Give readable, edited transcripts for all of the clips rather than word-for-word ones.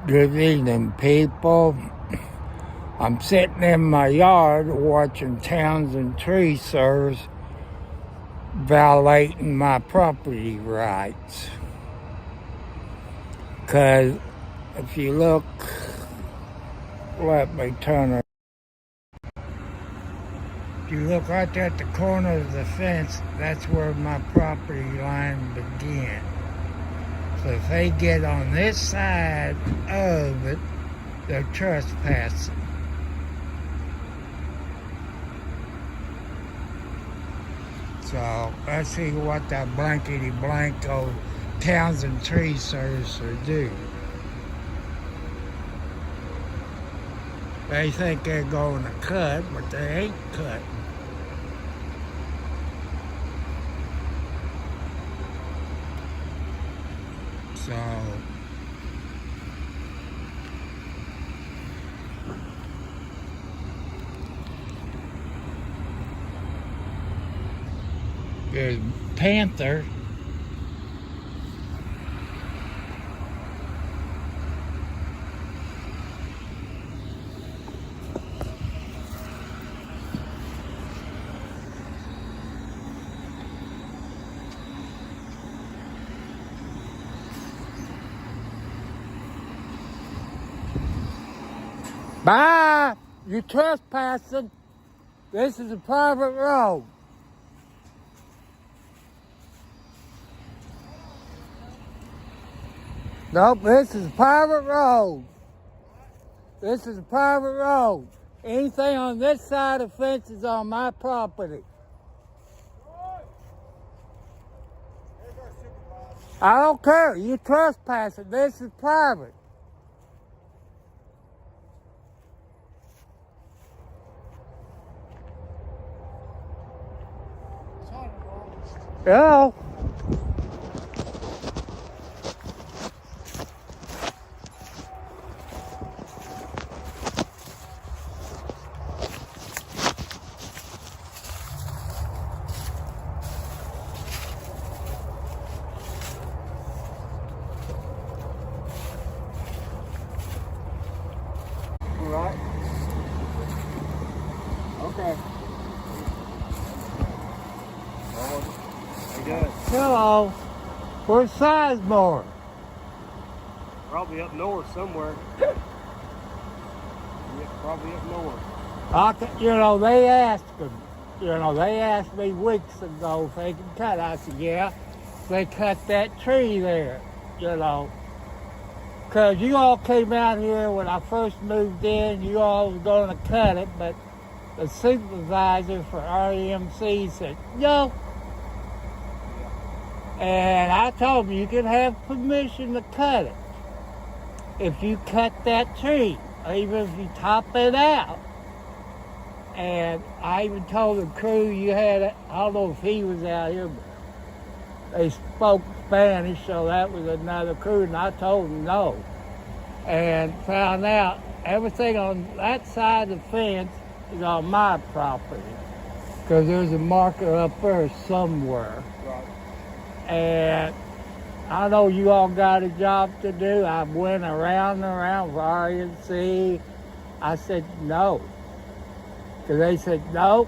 Good evening, people. I'm sitting in my yard watching Townsend tree service violating my property rights. Because if you look, let me turn it. If you look right at the corner of the fence, that's where my property line begins. So if they get on this side of it, they're trespassing. So let's see what that blankety blank old Townsend tree service will do. They think they're going to cut, but they ain't cutting. So there's Panther. Bye! You trespassing. This is a private road. Nope, this is a private road. This is a private road. Anything on this side of the fence is on my property. I don't care. You trespassing. This is private. Hello? All right. Okay. How you doing? Hello. Where's Sizemore? Probably up north somewhere. Yeah, probably up north. They asked them. They asked me weeks ago if they could cut. I said, yeah. They cut that tree there, Because you all came out here when I first moved in. You all was going to cut it, but the supervisor for REMC said, no. And I told him you could have permission to cut it if you cut that tree, or even if you top it out. And I even told the crew you had, I don't know if he was out here, but they spoke Spanish, so that was another crew, and I told them no. And found out everything on that side of the fence is on my property, because there's a marker up there somewhere. Right. And I know you all got a job to do. I went around and around for RNC. I said no. Because they said no.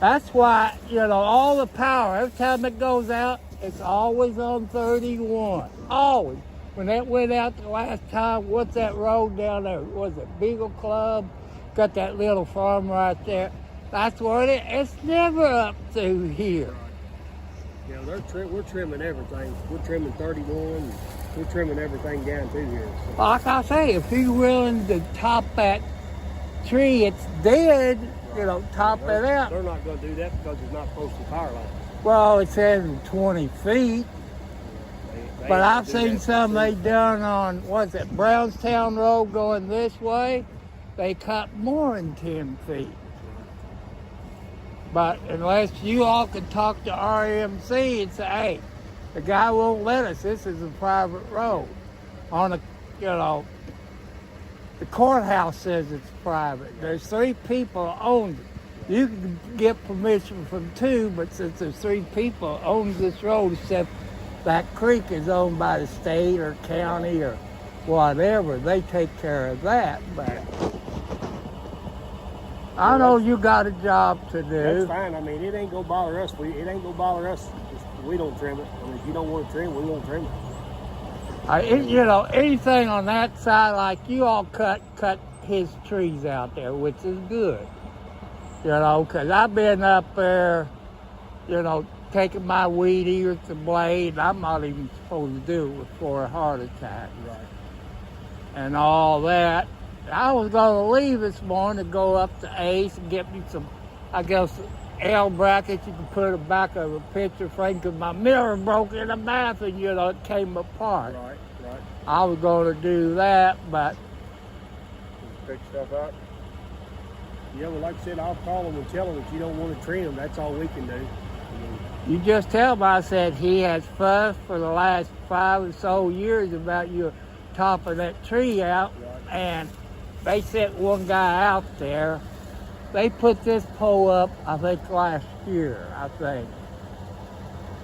That's why, all the power, every time it goes out, it's always on 31. Always. When that went out the last time, what's that road down there? Was it Beagle Club? Got that little farm right there. That's what it is. It's never up through here. Yeah, we're trimming everything. We're trimming 31. We're trimming everything down through here. So. Like I say, if you're willing to top that tree, it's dead, top it out. They're not going to do that because it's not posted power line. Well, it says 20 feet. But I've seen some they done on, Brownstown Road going this way. They cut more than 10 feet. But unless you all can talk to RMC and say, hey, the guy won't let us. This is a private road. The courthouse says it's private. There's 3 people owned it. You can get permission from 2, but since there's 3 people owns this road, except that creek is owned by the state or county or whatever, they take care of that. But I know you got a job to do. That's fine. I mean, it ain't gonna bother us. It ain't gonna bother us if we don't trim it. I mean, if you don't want to trim, we won't trim it. You know, anything on that side, like you all cut his trees out there, which is good. You know, because I've been up there, you know, taking my weed eater to blade. I'm not even supposed to do it before a heart attack. Right. And all that. I was going to leave this morning to go up to Ace and get me some, I guess, L brackets you can put in the back of a picture frame, because my mirror broke in the bathroom, you know, it came apart. Right. I was going to do that, but... Pick stuff up. Yeah, well, like I said, I'll call them and tell them if you don't want to trim, that's all we can do. I mean, you just tell him, I said, he has fussed for the last 5 or so years about you topping that tree out, right. And they sent one guy out there. They put this pole up, I think, last year,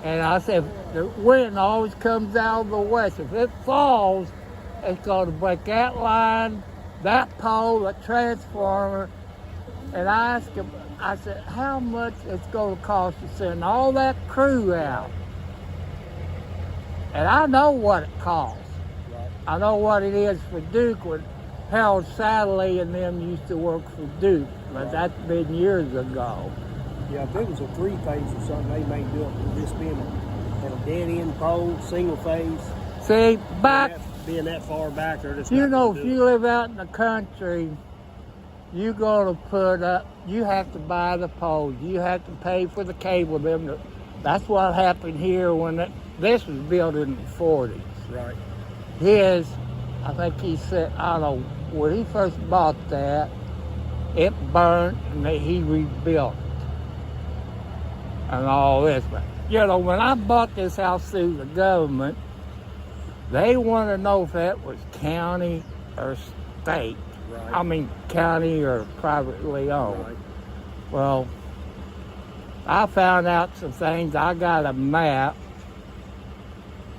And I said, the wind always comes out of the west. If it falls, it's going to break that line, that pole, that transformer. And I asked him, I said, how much it's going to cost to send all that crew out? And I know what it costs. Right. I know what it is for Duke when Harold Sadley and them used to work for Duke, but Right. that's been years ago. Yeah, if it was a 3-phase or something, they may do it with this being a dead-end pole, single phase. See, back, Being that far back, they're just you not know, gonna if do you live out in the country, you're going to put up, you have to buy the poles, you have to pay for the cable. That's what happened here when this was built in the 40s. it. Right. His, I think he said, I don't know, when he first bought that, it burned and he rebuilt it and all this. But, you know, when I bought this house through the government, they want to know if that was county or state. Right. I mean, county or privately owned. Right. Well, I found out some things. I got a map,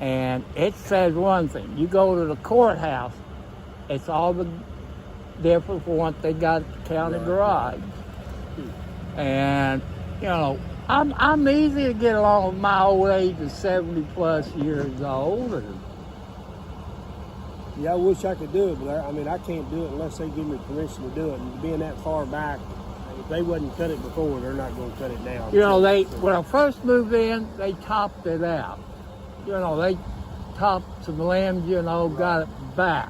and it says one thing. You go to the courthouse, it's all the different from what they got at the county Right. garage. And, you know, I'm easy to get along with my old age of 70 plus years old. And Yeah, I wish I could do it, but I mean, I can't do it unless they give me permission to do it. And being that far back, if they wouldn't cut it before, they're not going to cut it now. you know, when I first moved in, they topped it out. You know, they topped some limbs, you know, got it back.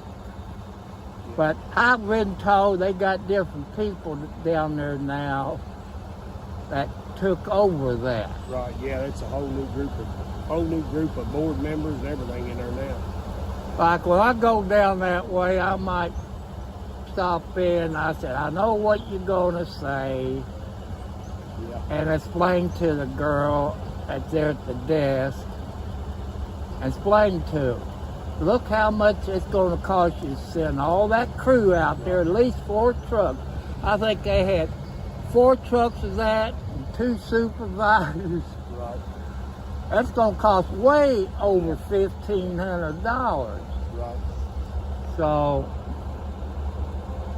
But I've been told they got different people down there now that took over that. Right, yeah, that's a whole new group of board members and everything in there now. Like when I go down that way, I might stop in. I said, I know what you're gonna say, Yeah. and explain to the girl that's there at the desk. Explain to her, look how much it's gonna cost you to send all that crew out there, at least 4 trucks. I think they had 4 trucks of that and 2 supervisors. Right, That's gonna cost way over $1,500. right. So,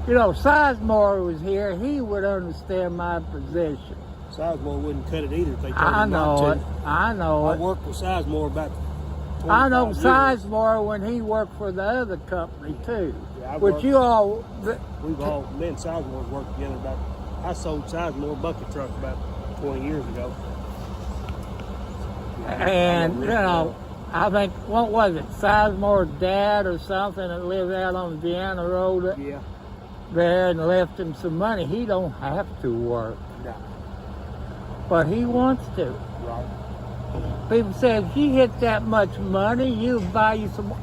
you know, Sizemore was here, he would understand my position. Sizemore wouldn't cut it either if they told I him not know to. it. I know I it. worked with Sizemore about 25 I know years. Sizemore when he worked for the other company too. Yeah, I Which worked- you all, We've all, me and Sizemore worked together about, I sold Sizemore a bucket truck about 20 years ago. and you know, I think, what was it, Sizemore's dad or something that lived out on Vienna Road Yeah, there and left him some money. He don't have to work, no, but he wants to. right. People say, if you hit that much money, you buy you some.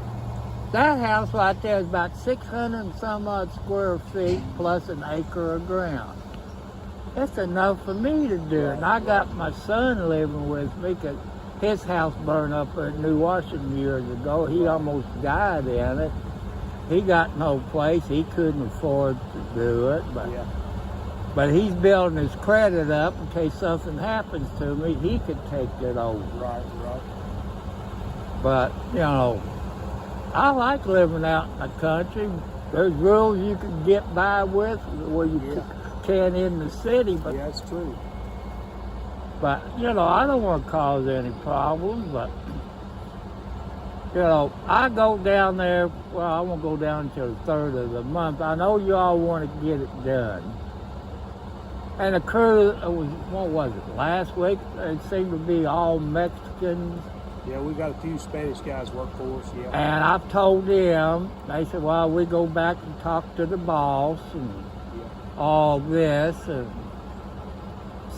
That house right there is about 600 and some odd square feet plus an acre of ground. That's enough for me to do it. And I got my son living with me because his house burned up in New Washington years ago. He almost died in it. He got no place. He couldn't afford to do it. Yeah, But he's building his credit up in case something happens to me. He could take it over. right. But, you know, I like living out in the country. There's rules you can get by with where you can in the city, but Yeah, that's true. But, you know, I don't want to cause any problems, but, you know, I go down there, well, I won't go down until the 3rd of the month. I know you all want to get it done. And the crew, what was it, last week? It seemed to be all Mexicans. Yeah, we got a few Spanish guys work for us, yeah. And I've told them, they said, well, we go back and talk to the boss and all this and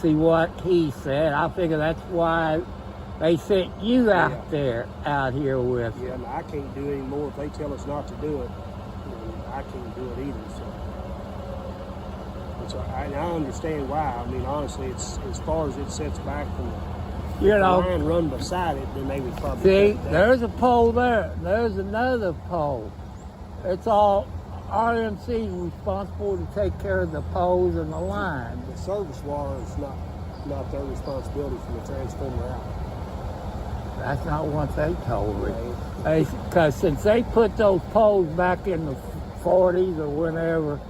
see what he said. I figure that's why they sent you out here with Yeah, and I can't do any more. If they tell us not to do it, I can't do it either. So I understand why. I mean, honestly, it's as far as it sets back from the line run beside it, then they would probably see, there's a pole there. There's another pole. It's all RMC's responsible to take care of the poles and the line. The service wire is not their responsibility from the transformer out. That's not what they told me. Because since they put those poles back in the 40s or whenever,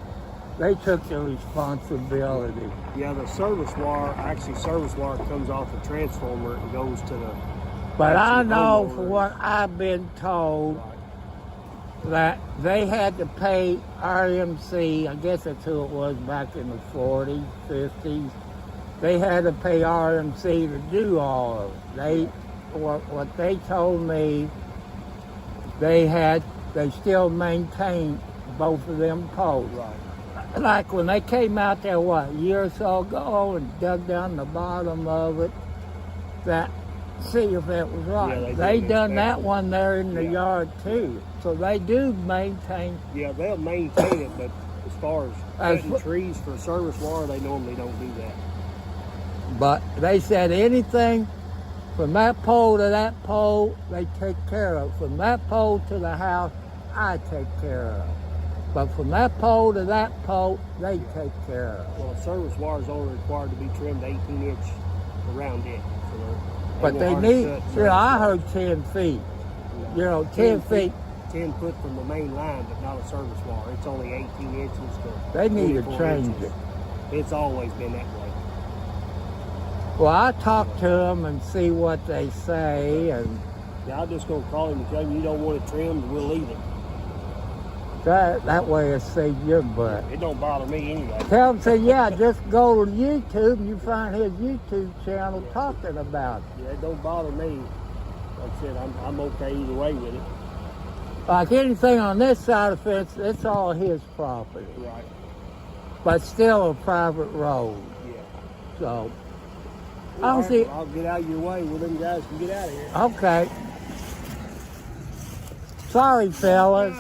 they took the responsibility. Yeah, the service wire comes off the transformer and goes to the... But I know from what I've been told that they had to pay RMC, I guess that's who it was back in the 40s, 50s. They had to pay RMC to do all of it. What they told me, they still maintained both of them poles. Right. Like when they came out there, a year or so ago and dug down the bottom of it, see if it was right. Yeah, they done that one there in the yard too. So they do maintain. Yeah, they'll maintain it, but as far as cutting trees for service wire, they normally don't do that. But they said anything from that pole to that pole, they take care of. From that pole to the house, I take care of. But from that pole to that pole, they take care of. Well, a service wire is only required to be trimmed 18-inch around it. But they need, I heard 10 feet. 10 feet. 10 foot from the main line, but not a service wire. It's only 18 inches to They need to 24 change inches. it. It's always been that way. Well, I talk to them and see what they say, and Yeah, I'm just going to call him and tell him you don't want it trimmed, and we'll leave it. that way it saves your butt. It don't bother me anyway. Tell him, say, just go to YouTube and you find his YouTube channel talking about it. Yeah, it don't bother me. Like I said, I'm okay either way with it. Like anything on this side of the fence, it's all his property. Right. But still a private road. Yeah. So, I'll get out of your way where them guys can get out of here. Okay. Sorry, fellas.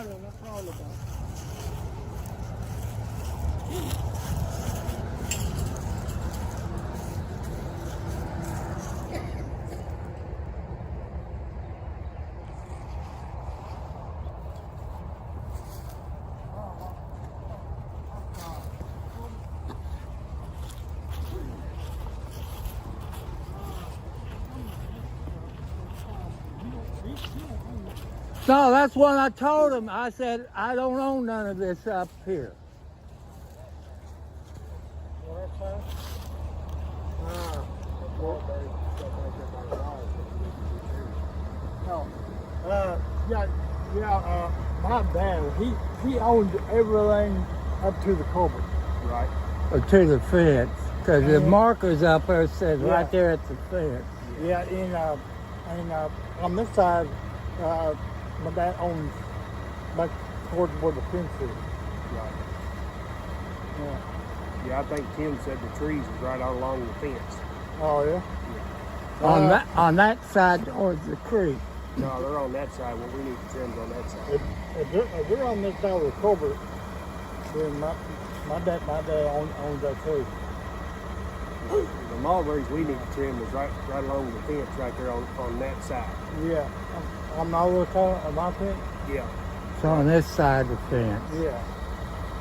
No, that's what I told him. I said, I don't own none of this up here. My dad, he owned everything up to the culvert. Right. Or to the fence. Because the markers up there says right there at the fence. Yeah, and on this side, my dad owns back towards where the fence is. Right. Yeah. Yeah, I think Tim said the trees is right out along the fence. Oh, yeah? On that side towards the creek. No, they're on that side. Well, we need to trim on that side. If they're on this side of the culvert, then my dad owns that too. The mulberries we need to trim is right along the fence right there on that side. Yeah. On the other side of my fence? Yeah. It's on this side of the fence. Yeah.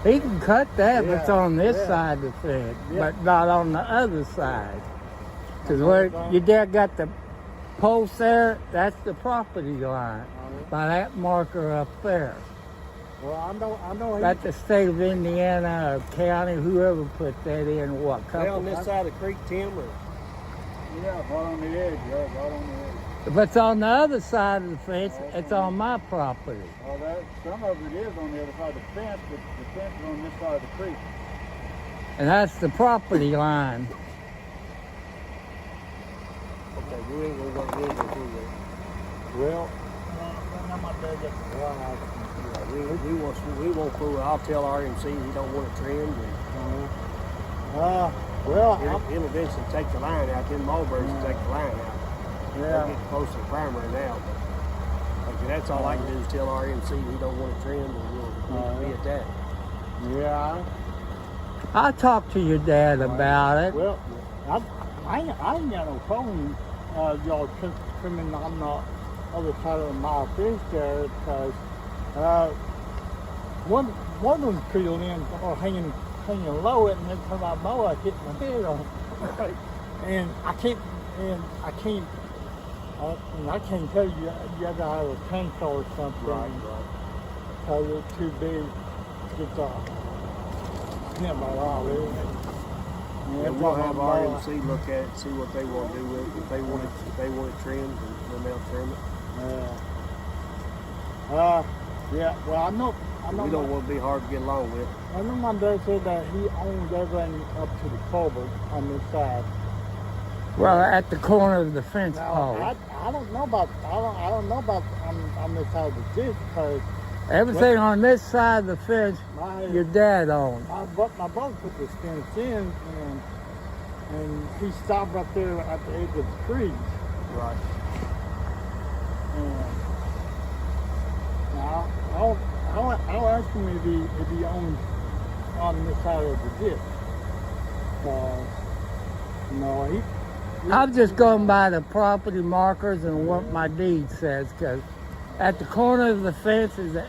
He can cut that if it's on this Yeah. side of the fence, Yeah. but not on the other side. Because where your dad got the post there, that's the property line. by that marker up there. Well, I know. That's the state of Indiana or county, whoever put that in, what, They couple? on this side of the creek, Tim, or? Yeah, right on the edge, right on the edge. If it's on the other side of the fence, it's on my property. Well, some of it is on the other side of the fence, but the fence is on this side of the creek. And that's the property line. Okay, we ain't gonna work, we ain't gonna do that. Well, I'm not there yet. We won't fool it. I'll tell RMC he don't want it trimmed. Well, It'll eventually take the line out. Then Mulberries will take the line out. yeah. We'll get close to the primary now. But okay, that's all I can do is tell RMC he don't want it trimmed, and we'll be at that. Yeah. I'll talk to your dad about it. Well, I ain't got no problem y'all trimming on the other side of my fence there because one of them tree limbs are hanging low, and every time I mow, I hit my head on it. and I can't tell you. You have to have a chainsaw or something. Right. Because it's too big. It's yeah, my law, really. Yeah, we'll have RMC look at it, see what they want to do with it. If they want it trimmed, then they'll trim it. Yeah. Well, I know. We don't want to be hard to get along with. I know my dad said that he owns everything up to the culvert on this side. Well, at the corner of the fence pole. I don't know about on this side of the ditch because Everything on this side of the fence, your dad owns. my brother put this fence in and he stopped right there at the edge of the trees. Right. And now I'll ask him if he owns on this side of the ditch. No, he I'm just going by the property markers and what my deed says, because at the corner of the fence is the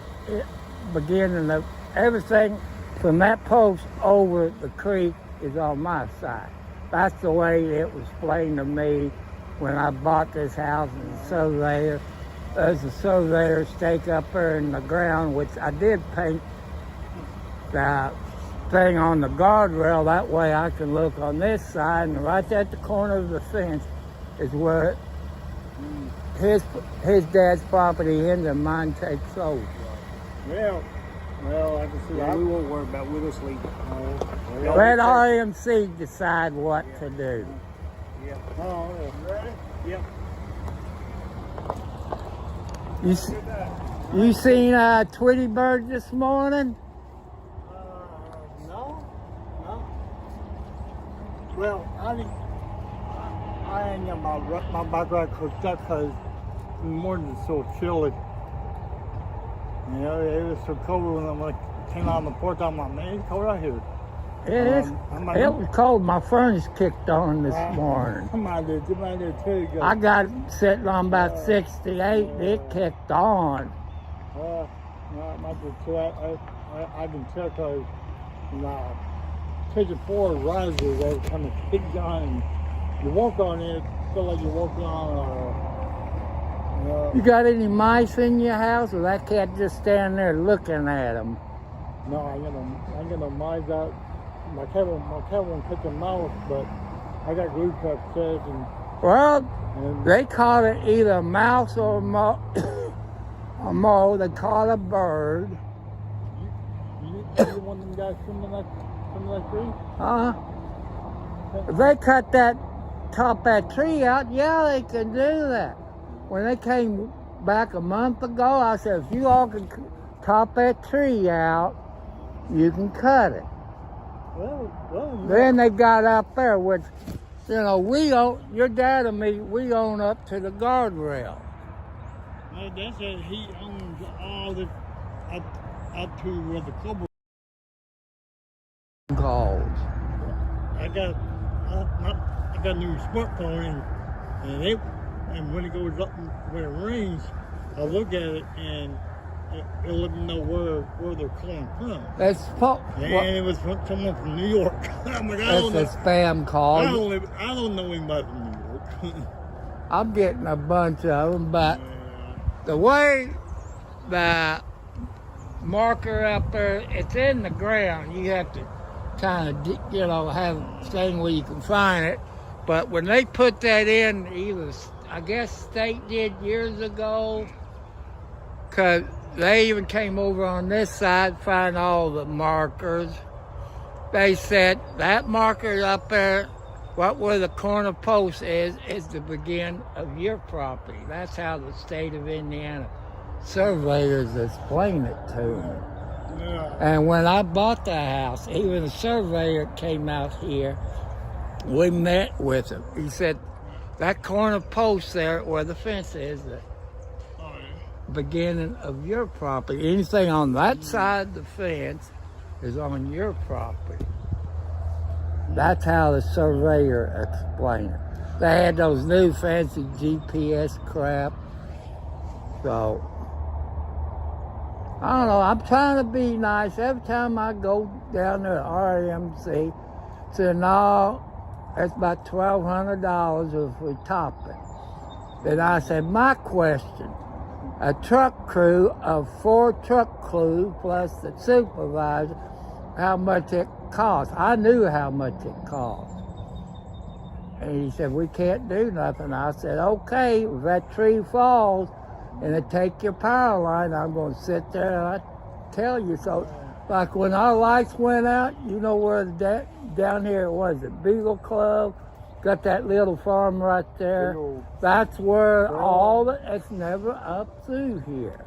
beginning of everything from that post over the creek is on my side. That's the way it was explained to me when I bought this house as a surveyor. There's a surveyor stake up there in the ground, which I did paint the thing on the guardrail. That way I can look on this side, and right at the corner of the fence is where his dad's property ends and mine takes over. well, I can see. Yeah, we won't worry about it. We'll just leave it. Let RMC decide what to do. Yeah. Oh, yeah. Ready? Yep. You seen Tweety Bird this morning? No. Well, I ain't got my background cooked up because the morning is so chilly. You know, it was so cold when I came out on the porch. I'm like, man, it's cold out here. It was cold. My furnace kicked on this morning. I might do too. I got it sitting on about 68. It kicked on. I can tell because taking forward rises every time it kicks on, and you walk on it, feel like you're walking on. You got any mice in your house, or that cat just standing there looking at them? No, I ain't got no mice out. My cat won't catch a mouse, but I got glue trap set Well, and they caught it either a mouse or a mole. They caught a bird. you want them guys trimming that tree? If they cut that that tree out, yeah, they can do that. When they came back a month ago, I said, if you all can top that tree out, you can cut it. Well, Then they got up there, which, we own, your dad and me, we own up to the guardrail. well, they said he owns all the up to where the cobra. Calls. I got a new smartphone, and when it goes up when it rings, I look at it and it'll let me know where they're calling from. That's And it was from someone from New York. I'm like, that's a spam call. I don't know anybody from New York. I'm getting a bunch of them, but the way the marker up there, it's in the ground. You have to kind of, have a thing where you can find it. But when they put that in, I guess state did years ago, because they even came over on this side, find all the markers. They said that marker up there, where the corner post is the beginning of your property. That's how the state of Indiana surveyors explain it to me. Yeah. And when I bought the house, even the surveyor came out here. We met with him. He said, that corner post there where the fence is, the beginning of your property. Anything on that side of the fence is on your property. That's how the surveyor explained it. They had those new fancy GPS crap. So, I don't know, I'm trying to be nice. Every time I go down there at RMC, say, no, that's about $1,200 if we top it. Then I said, my question, a truck crew of 4 truck crews plus the supervisor, how much it costs. I knew how much it cost. And he said, we can't do nothing. I said, okay, if that tree falls and it take your power line, I'm going to sit there and I tell you. So, like when our lights went out, you know where down here, what is it, Beagle Club? Got that little farm right there. That's where it's never up through here.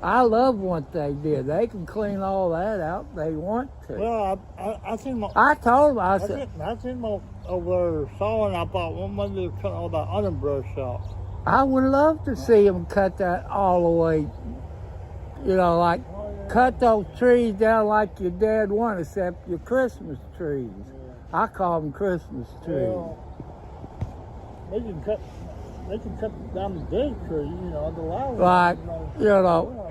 I love what they did. They can clean all that out if they want to. Well, I seen my. I told them, I said, I seen my over there sawing. I thought one Monday cut all that underbrush off. I would love to see them cut that all the way. Like cut those trees down like your dad wanted, except your Christmas trees. I call them Christmas trees. Well, they can cut down the dead tree, the loud Like,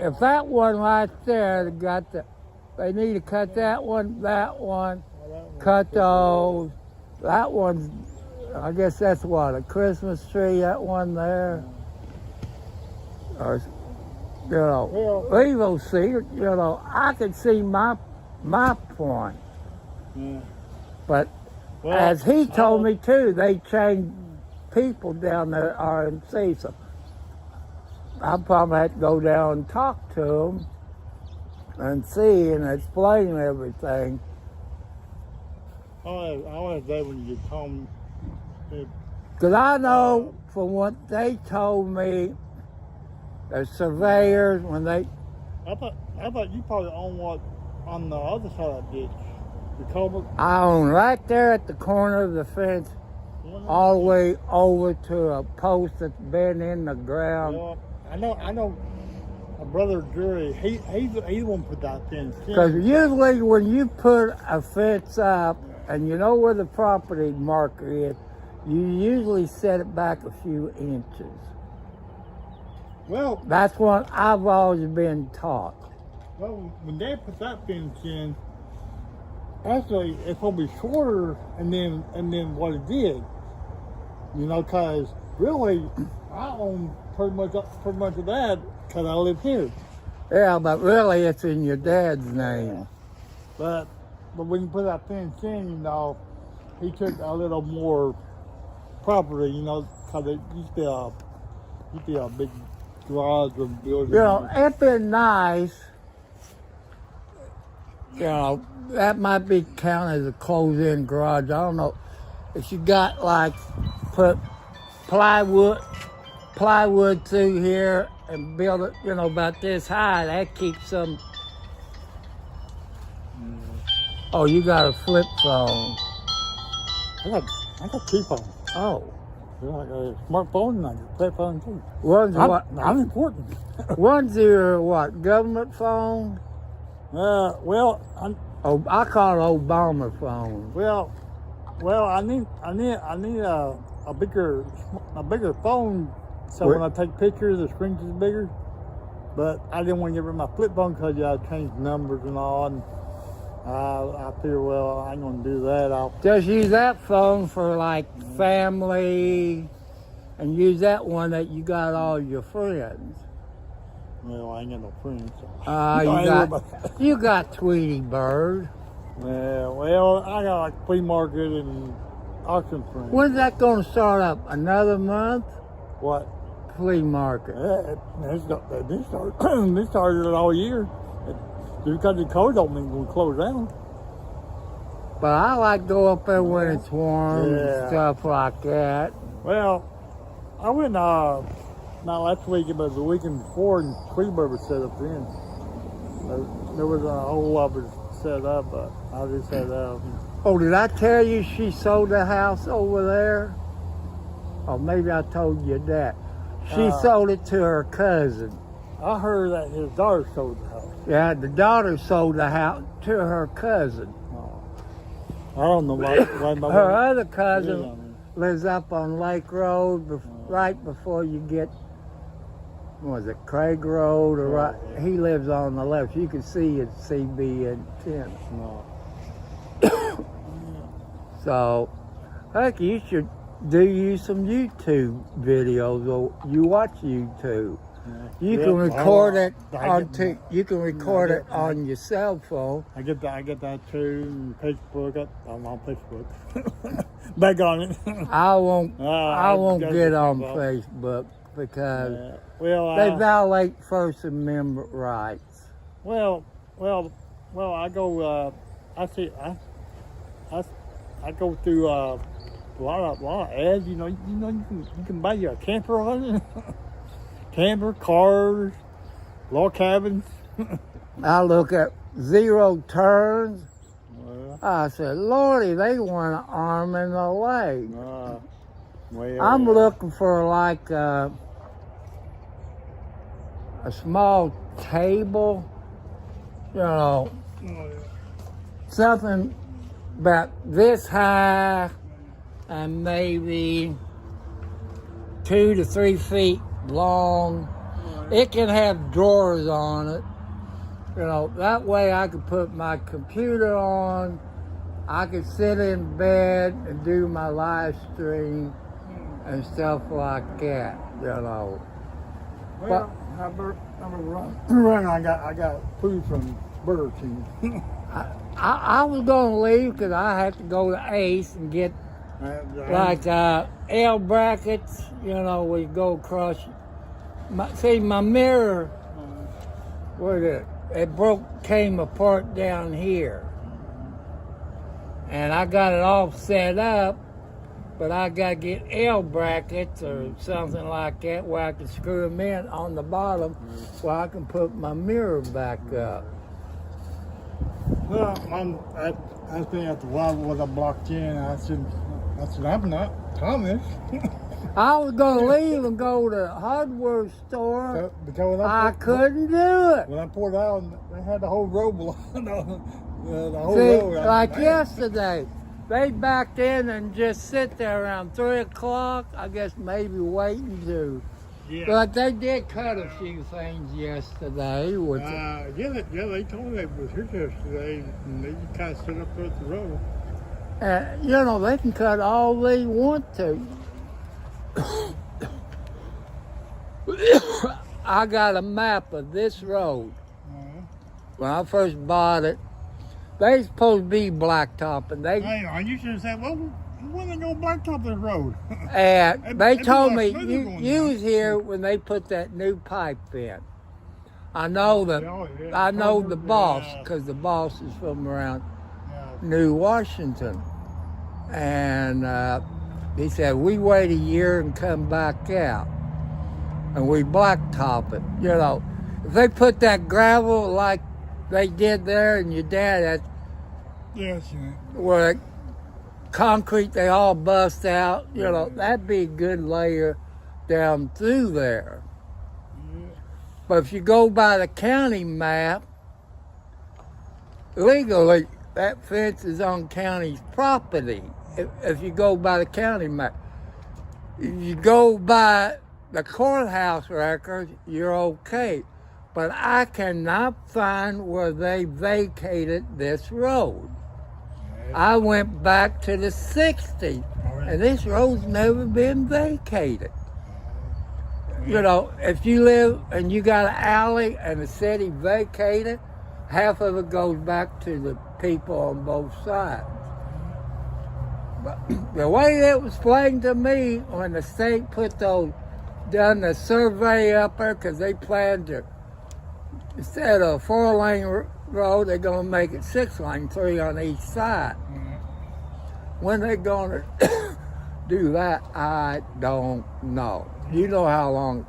if that one right there they need to cut that one, cut those. That one's, I guess that's what, a Christmas tree, that one there. Or, leave those cedars, I can see my point. Yeah. But as he told me too, they changed people down there at RMC, so I probably had to go down and talk to them and see and explain everything. I was there when you told me. Because I know from what they told me, the surveyors, when they... I thought you probably own what on the other side of the ditch. The culvert. I own right there at the corner of the fence, all the way over to a post that's been in the ground. Well, I know. My brother Jerry, he's the one put that fence in. Because usually when you put a fence up and you know where the property marker is, you usually set it back a few inches. Well, that's what I've always been taught. Well, when they put that fence in, actually it's probably shorter and then what it did. Because really, I own pretty much of that because I live here. Yeah, but really it's in your dad's name. But when you put that fence in, he took a little more property, because it used to be a big garage or building. It'd been nice. That might be counted as a closed-in garage. I don't know. If you got put plywood through here and build it, about this high, that keeps them. Oh, you got a flip phone. I got 2 phones. Oh. I got a smartphone and I got a flip phone too. I'm important. One's your what? Government phone? I call it Obama phone. Well, I need a bigger phone so when I take pictures, the screen is bigger. But I didn't want to get rid of my flip phone because I changed numbers and all. And I figure, I ain't gonna do that. I'll just use that phone for family, and use that one that you got all your friends. Well, I ain't got no friends. So. You got Tweety Bird. Well, I got like flea market and auction friends. When's that going to start up? Another month? What? Flea market. They started it all year. Because the cold don't mean we'll close down. But I like to go up there when it's warm and stuff like that. Well, I went not last week, but the weekend before, and Tweetbird was set up then. There was a whole lot of it set up, but I just set up. Oh, did I tell you she sold the house over there? Or maybe I told you that. She sold it to her cousin. I heard that his daughter sold the house. Yeah, the daughter sold the house to her cousin. I don't know why Her other cousin lives up on Lake Road, right before you get, was it Craig Road? Or right? He lives on the left. You can see it's CB and 10. So, heck, you should do some YouTube videos, or you watch YouTube. You can record it on your cell phone. I get that too. And Facebook, I'm on Facebook. Back on it. I won't get on Facebook because they violate First Amendment rights. Well, I go. I go through a lot of ads. You can buy you a camper on it. Camper, cars, log cabins. I look at zero turns. I said, Lordy, they want an arm and a leg. I'm looking for like a small table, something about this high and maybe 2 to 3 feet long. It can have drawers on it. That way I could put my computer on. I could sit in bed and do my live stream and stuff like that. Well, number one, I got food from Burger King. I was gonna leave because I had to go to Ace and get like L brackets. Where you go across. My mirror, it came apart down here. And I got it all set up, but I got to get L brackets or something like that where I can screw them in on the bottom where I can put my mirror back up. Well, I was thinking after a while was I blocked in. I said, I'm not Thomas. I was going to leave and go to the hardware store. I couldn't do it. When I poured out, they had the whole road blocked. The whole See, road. Like yesterday, they backed in and just sit there around 3 o'clock, I guess maybe waiting to. Yeah. But they did cut a few things yesterday. They told me they was here yesterday, and they just kind of stood up at the road. They can cut all they want to. I got a map of this road. When I first bought it, they supposed to be blacktop, and you should have said, well, when they go blacktop this road? And they told me you was here when they put that new pipe in. I know the boss because the boss is from around New Washington, and he said we wait a year and come back out, and we blacktop it. If they put that gravel like they did there, and your dad where concrete they all bust out, that'd be a good layer down through there. But if you go by the county map, legally that fence is on county property. If you go by the county map, if you go by the courthouse records, you're okay. But I cannot find where they vacated this road. I went back to the 60s, and this road's never been vacated. you know, if you live and you got an alley and the city vacated, half of it goes back to the people on both sides. But the way it was explained to me when the state done the survey up there, because they planned to, instead of a 4-lane road, they're going to make it 6-lane, 3 on each side. When they're going to do that, I don't know. You know how long.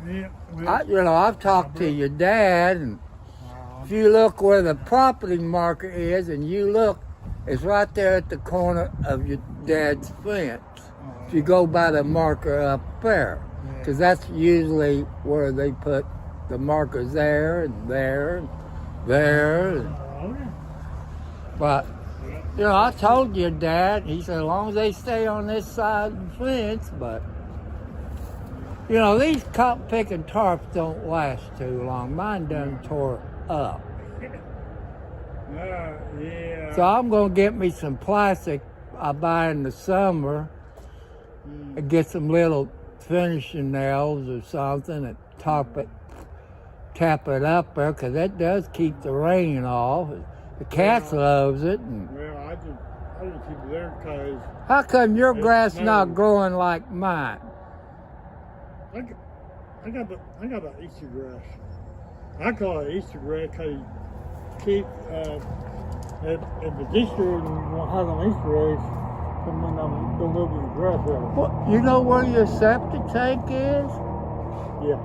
I've talked to your dad, and if you look where the property marker is, and you look, it's right there at the corner of your dad's fence. If you go by the marker up there, because that's usually where they put the markers there and there and there. But, you know, I told your dad, he said, as long as they stay on this side of the fence, but, you know, these cotton picking tarps don't last too long. Mine done tore up. Yeah. So I'm going to get me some plastic I buy in the summer and get some little finishing nails or something and tap it up there, because that does keep the rain off. The cats loves it. And Well, I just keep it there because how come your grass not growing like mine? I got the Easter grass. I call it Easter grass because keep if it's Easter and you want to have an Easter eggs, come in don't live in the grass area. What, you know where your septic tank is? Yeah.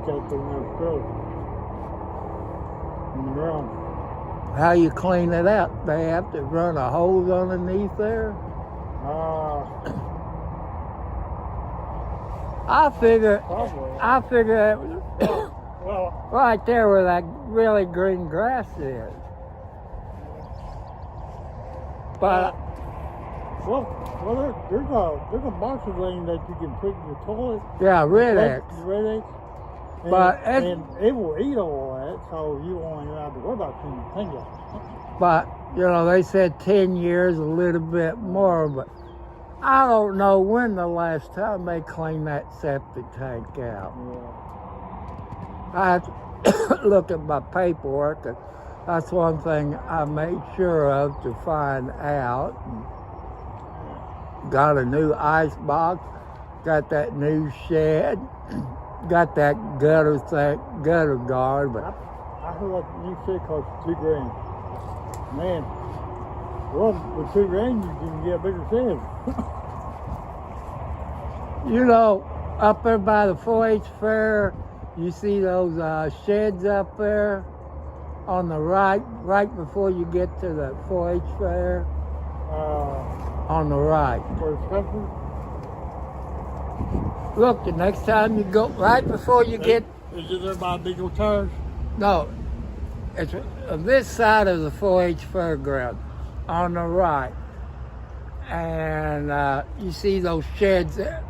Got the next road. In the ground. How you clean it out? They have to run a hose underneath there? I figure it was Well, right there where that really green grass is. But there's a box of things that you can put in your toilet. yeah, Red X. Red X. But and it will eat all that, so you won't even have to worry about cleaning things out. But you know, they said 10 years, a little bit more. But I don't know when the last time they cleaned that septic tank out. Yeah. I have to look at my paperwork, and that's one thing I made sure of to find out. Got a new ice box, got that new shed, got that gutter guard, but I heard that new shed cost $2,000. Man, well, with $2,000 you can get a bigger shed. you know, up there by the 4-H fair, you see those sheds up there on the right before you get to the 4-H fair? On the right. For the country? Look, the next time you go, right before you get... Is it there by big old tires? No, it's on this side of the 4-H fairground, on the right. And you see those sheds there.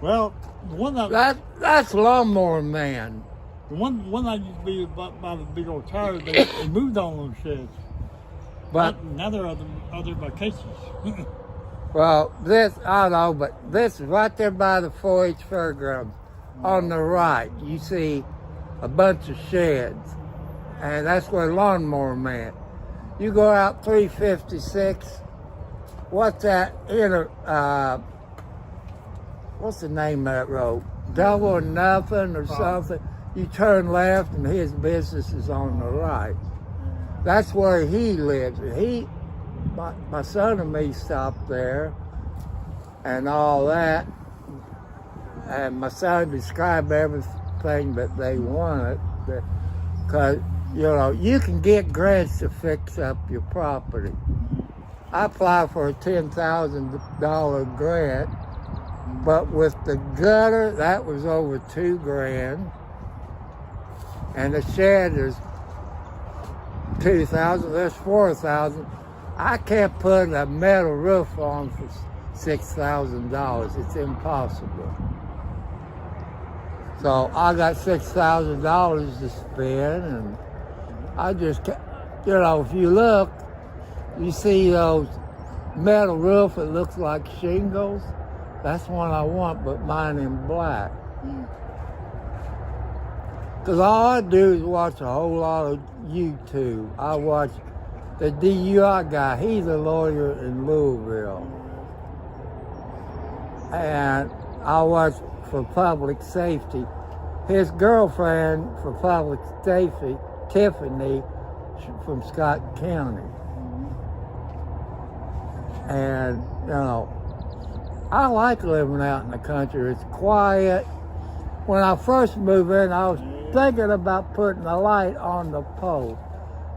Well, the one that's Lawnmower Man. the one that used to be by the big old tires, they moved on those sheds. But now they're other locations. well, this I know, but this is right there by the 4-H fairground. On the right, you see a bunch of sheds, and that's where Lawnmower Man. You go out 356. What's that what's the name of that road? Double or Nothing or something. You turn left, and his business is on the right. That's where he lives. My son and me stopped there and all that. And my son described everything that they wanted. Because, you know, you can get grants to fix up your property. I applied for a $10,000 grant, but with the gutter, that was over $2,000. And the shed is $2,000, there's $4,000. I can't put a metal roof on for $6,000. It's impossible. So I got $6,000 to spend, and I just, you know, if you look, you see those metal roof, it looks like shingles. That's one I want, but mine in black. Mm. Because all I do is watch a whole lot of YouTube. I watch the DUI guy. He's a lawyer in Louisville. And I watch for public safety. His girlfriend for public safety, Tiffany, from Scott County. And, you know, I like living out in the country. It's quiet. When I first moved in, I was thinking about putting a light on the post.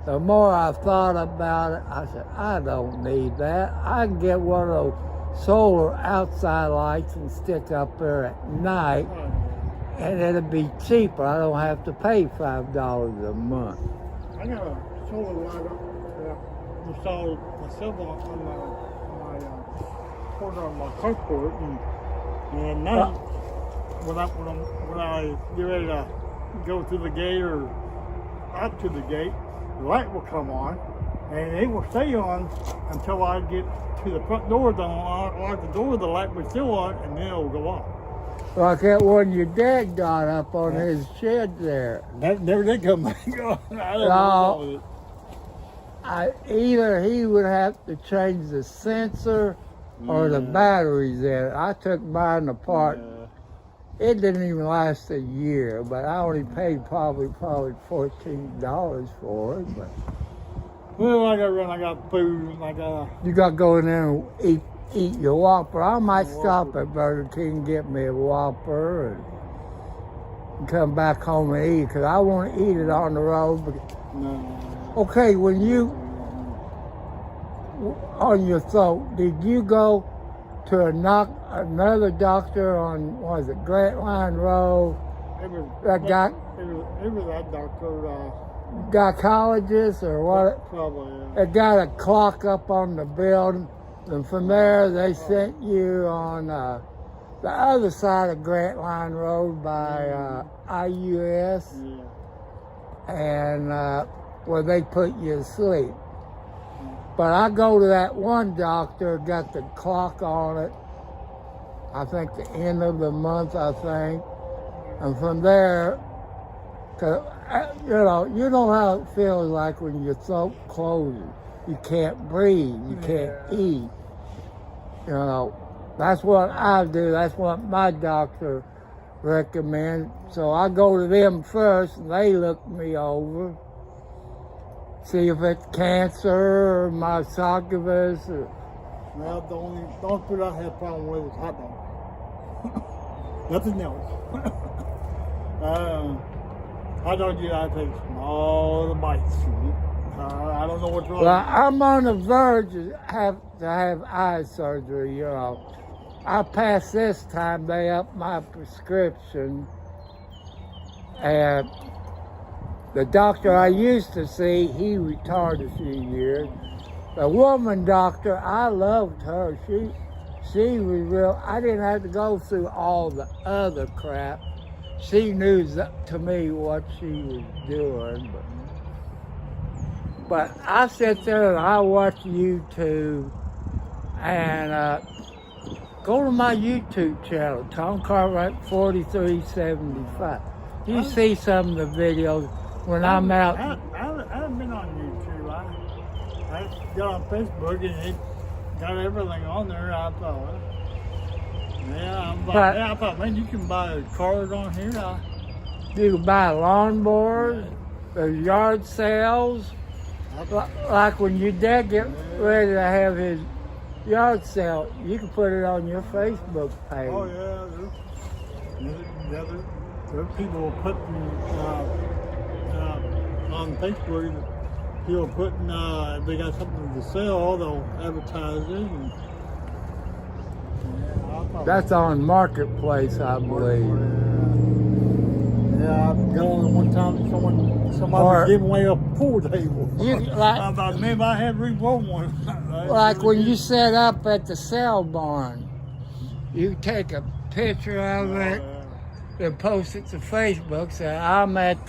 The more I thought about it, I said, I don't need that. I can get one of those solar outside lights and stick up there at night, and it'll be cheaper. I don't have to pay $5 a month. I got a solar light up that installed myself on my corner of my carport, and now when I get ready to go through the gate or out to the gate, the light will come on, and it will stay on until I get to the front door. Then I'll lock the door, the light will still on, and then it will go off. Like that one your dad got up on his shed there. That never did come back on. I don't know what it. Either he would have to change the sensor or the batteries in it. I took mine apart. It didn't even last a year, but I only paid probably $14 for it. But Well, I got to run. I got food. I got. you got to go in there and eat your Whopper. I might stop at Burger King and get me a Whopper and come back home and eat, because I want to eat it on the road. No. Okay, when you on your throat, did you go to another doctor on, what was it, Grant Line Road? It was That guy, it was that doctor. gynecologist or what? Probably. It got a clock up on the building, and from there they sent you on the other side of Grant Line Road by IUS, and where they put you to sleep. But I go to that one doctor, got the clock on it, I think the end of the month, I think. And from there, you know how it feels like when your throat closes. You can't breathe, you can't eat. You know, that's what I do. That's what my doctor recommends. So I go to them first, and they look me over, see if it's cancer or my esophagus. Well, the only food I have a problem with is hot dog. Nothing else. Hot dog, I take all the bites. I don't know what's wrong. Well, I'm on the verge of have eye surgery, you know. I passed this time, they upped my prescription. And the doctor I used to see, he retired a few years. The woman doctor, I loved her. She was real. I didn't have to go through all the other crap. She knew to me what she was doing. But I sit there and I watch YouTube, and go to my YouTube channel, Tom Cartwright 4375. You see some of the videos when I'm out. I haven't been on YouTube. I got on Facebook and it got everything on there. I thought, I thought, man, you can buy cars on here. You can buy lawnmowers, there's yard sales. Like when your dad get ready to have his yard sale, you can put it on your Facebook page. Oh yeah, there are people putting on Facebook. People putting if they got something to sell, they'll advertise it. And, that's on Marketplace, I believe. Yeah, I've gone one time. Somebody was giving away a pool table. I thought, maybe I had reborn one. Like when you set up at the sale barn, you take a picture of it and post it to Facebook. Say, I'm at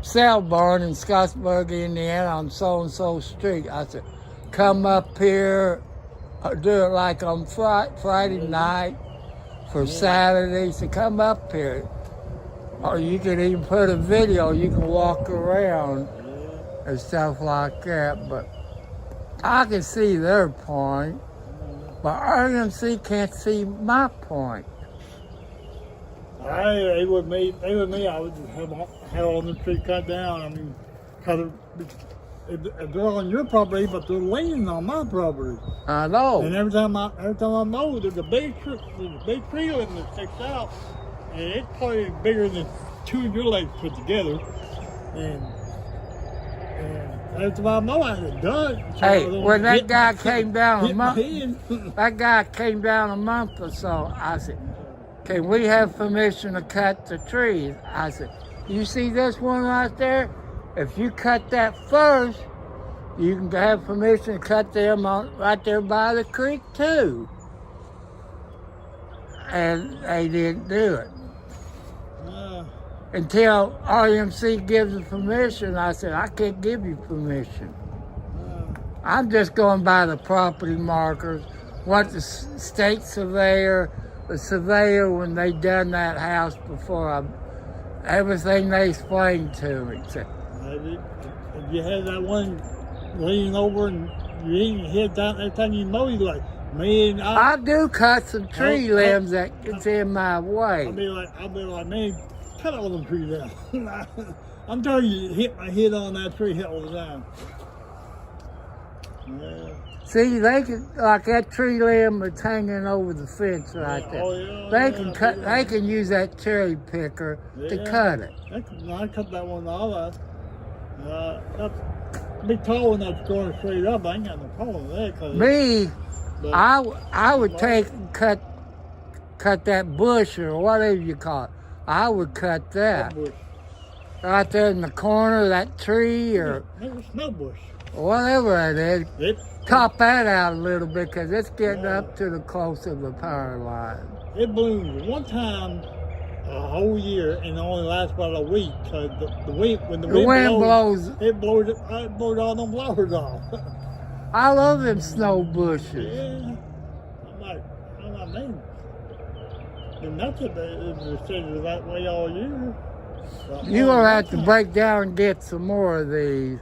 sale barn in Scottsburg, Indiana, on so-and-so street. I said, come up here do it like on Friday night for Saturdays to come up here. Or you can even put a video, you can walk around and stuff like that. But I can see their point, but RMC can't see my point. They with me, I would just have all the tree cut down. I mean, because if they're on your property, but they're leaning on my property. I know. And every time I mow, there's a big tree limb that sticks out, and it's probably bigger than 2 of your legs put together. And every time I mow, it does. So Hey, when that guy came down a month, head. that guy came down a month or so, I said, can we have permission to cut the trees? I said, you see this one right there? If you cut that first, you can have permission to cut them right there by the creek too. And they didn't do it. Until RMC gives the permission, I said, I can't give you permission. I'm just going by the property markers, what the state surveyor, the surveyor when they done that house before, everything they explained to me. So, if you had that one leaning over and you ain't hit down every time you mow, you like, man, I do cut some tree limbs that gets in my way. I'll be like, man, cut all them trees down. I'm telling you, hit my head on that tree all the time. Yeah. See, they can, like that tree limb that's hanging over the fence right there. Oh, yeah, They can cut. They can use that cherry picker to cut it. I cut that one off. Be tall enough to go straight up. I ain't got no problem with that. Me, I would take and cut that bush or whatever you call it. I would cut that right there in the corner of that tree or snow bush, whatever it is. Top that out a little bit because it's getting up to the close of the power line. It blooms one time a whole year and only lasts about a week. Cause the wind blows, it blows all them flowers off. I love them snow bushes. Yeah, I'm like, man, and that's it. It's stayed that way all year. You're gonna have to break down and get some more of these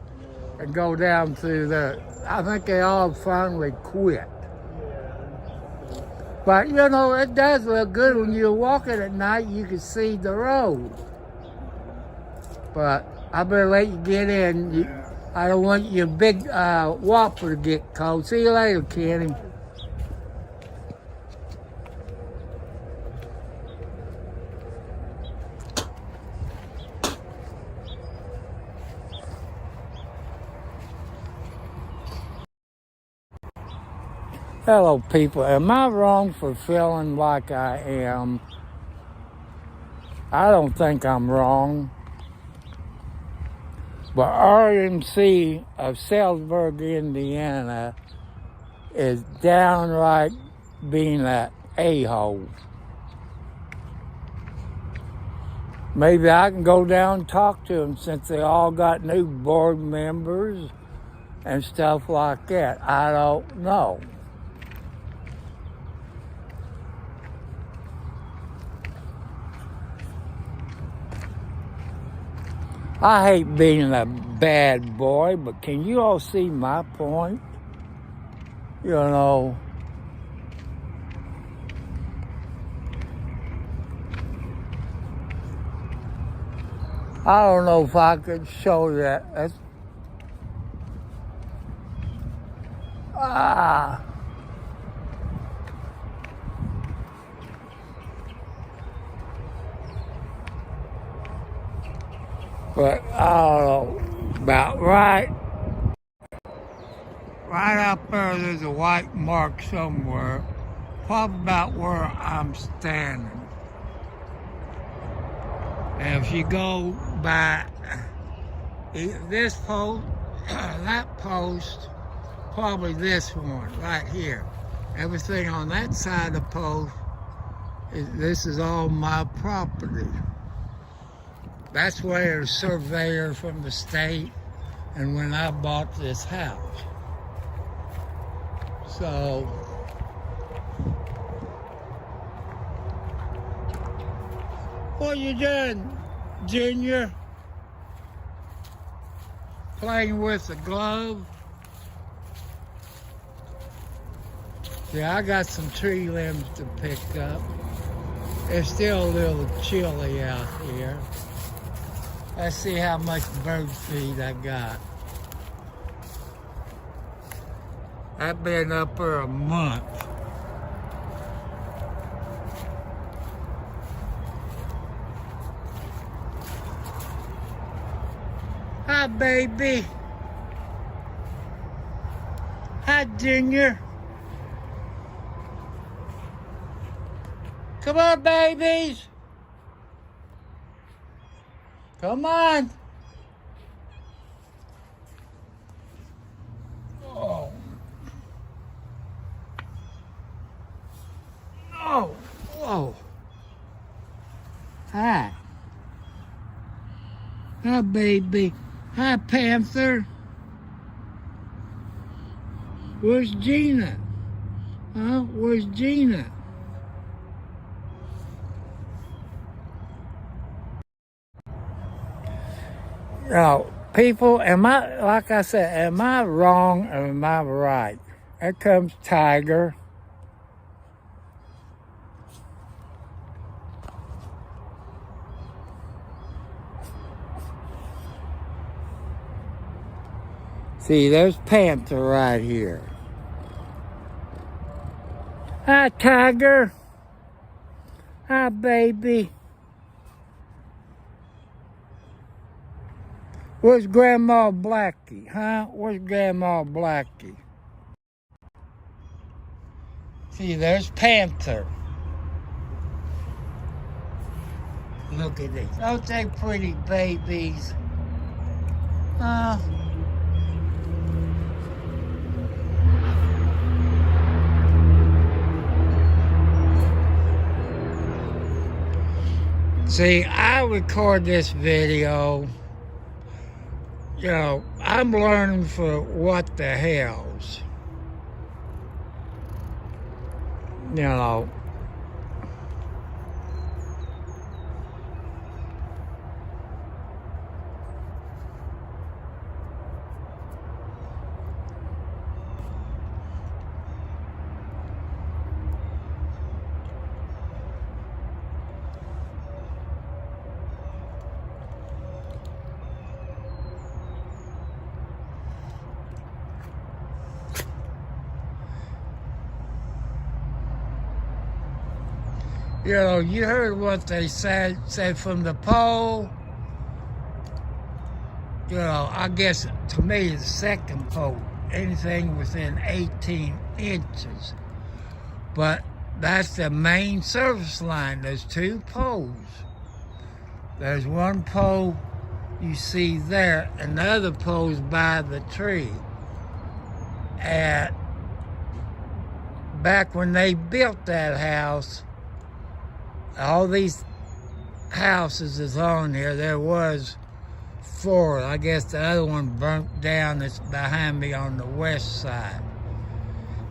and go down through there. I think they all finally quit. But, you know, it does look good when you're walking at night, you can see the road. But I better let you get in. I don't want your big whopper to get cold. See you later, Kenny. Hello, people. Am I wrong for feeling like I am? I don't think I'm wrong. But RMC of Salzburg, Indiana is downright being an a-hole. Maybe I can go down and talk to them since they all got new board members and stuff like that. I don't know. I hate being a bad boy, but can you all see my point? You know, I don't know if I could show that. But I don't know, about right up there, there's a white mark somewhere, probably about where I'm standing. And if you go by this post, that post, probably this one right here. Everything on that side of the post, this is all my property. That's where a surveyor from the state and when I bought this house. So What you doing, Junior? Playing with the glove? Yeah, I got some tree limbs to pick up. It's still a little chilly out here. Let's see how much bird feed I got. I've been up for a month. Hi, baby. Hi, Junior. Come on, babies. Come on. Oh. Oh. Whoa. Hi. Hi, baby. Hi, Panther. Where's Gina? Huh? Where's Gina? Now, people, like I said, am I wrong or am I right? Here comes Tiger. See, there's Panther right here. Hi, Tiger. Hi, baby. Where's Grandma Blackie, huh? Where's Grandma Blackie? See, there's Panther. Look at these. Aren't they pretty babies? Huh? See, I record this video. You know, I'm learning for what the hells. You know. You know, you heard what they said from the pole. You know, I guess to me the second pole, anything within 18 inches. But that's the main service line. There's two poles. There's one pole you see there, and the other pole's by the tree. And back when they built that house, all these houses is on here. There was 4. I guess the other one burnt down that's behind me on the west side.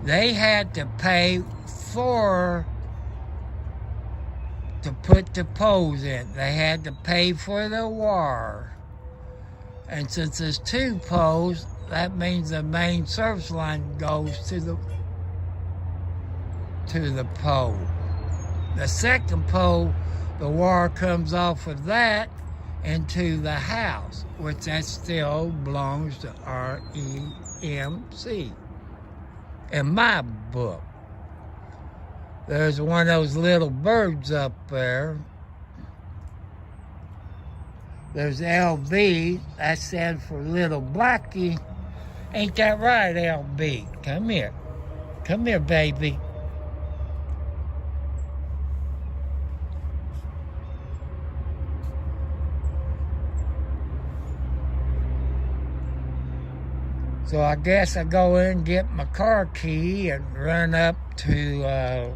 They had to pay to put the poles in. They had to pay for the wire. And since there's 2 poles, that means the main service line goes to the pole. The second pole, the wire comes off of that into the house, which that still belongs to REMC. In my book, there's one of those little birds up there. There's LB, that stands for Little Blackie. Ain't that right, LB? Come here. Come here, baby. So I guess I go in and get my car key and run up to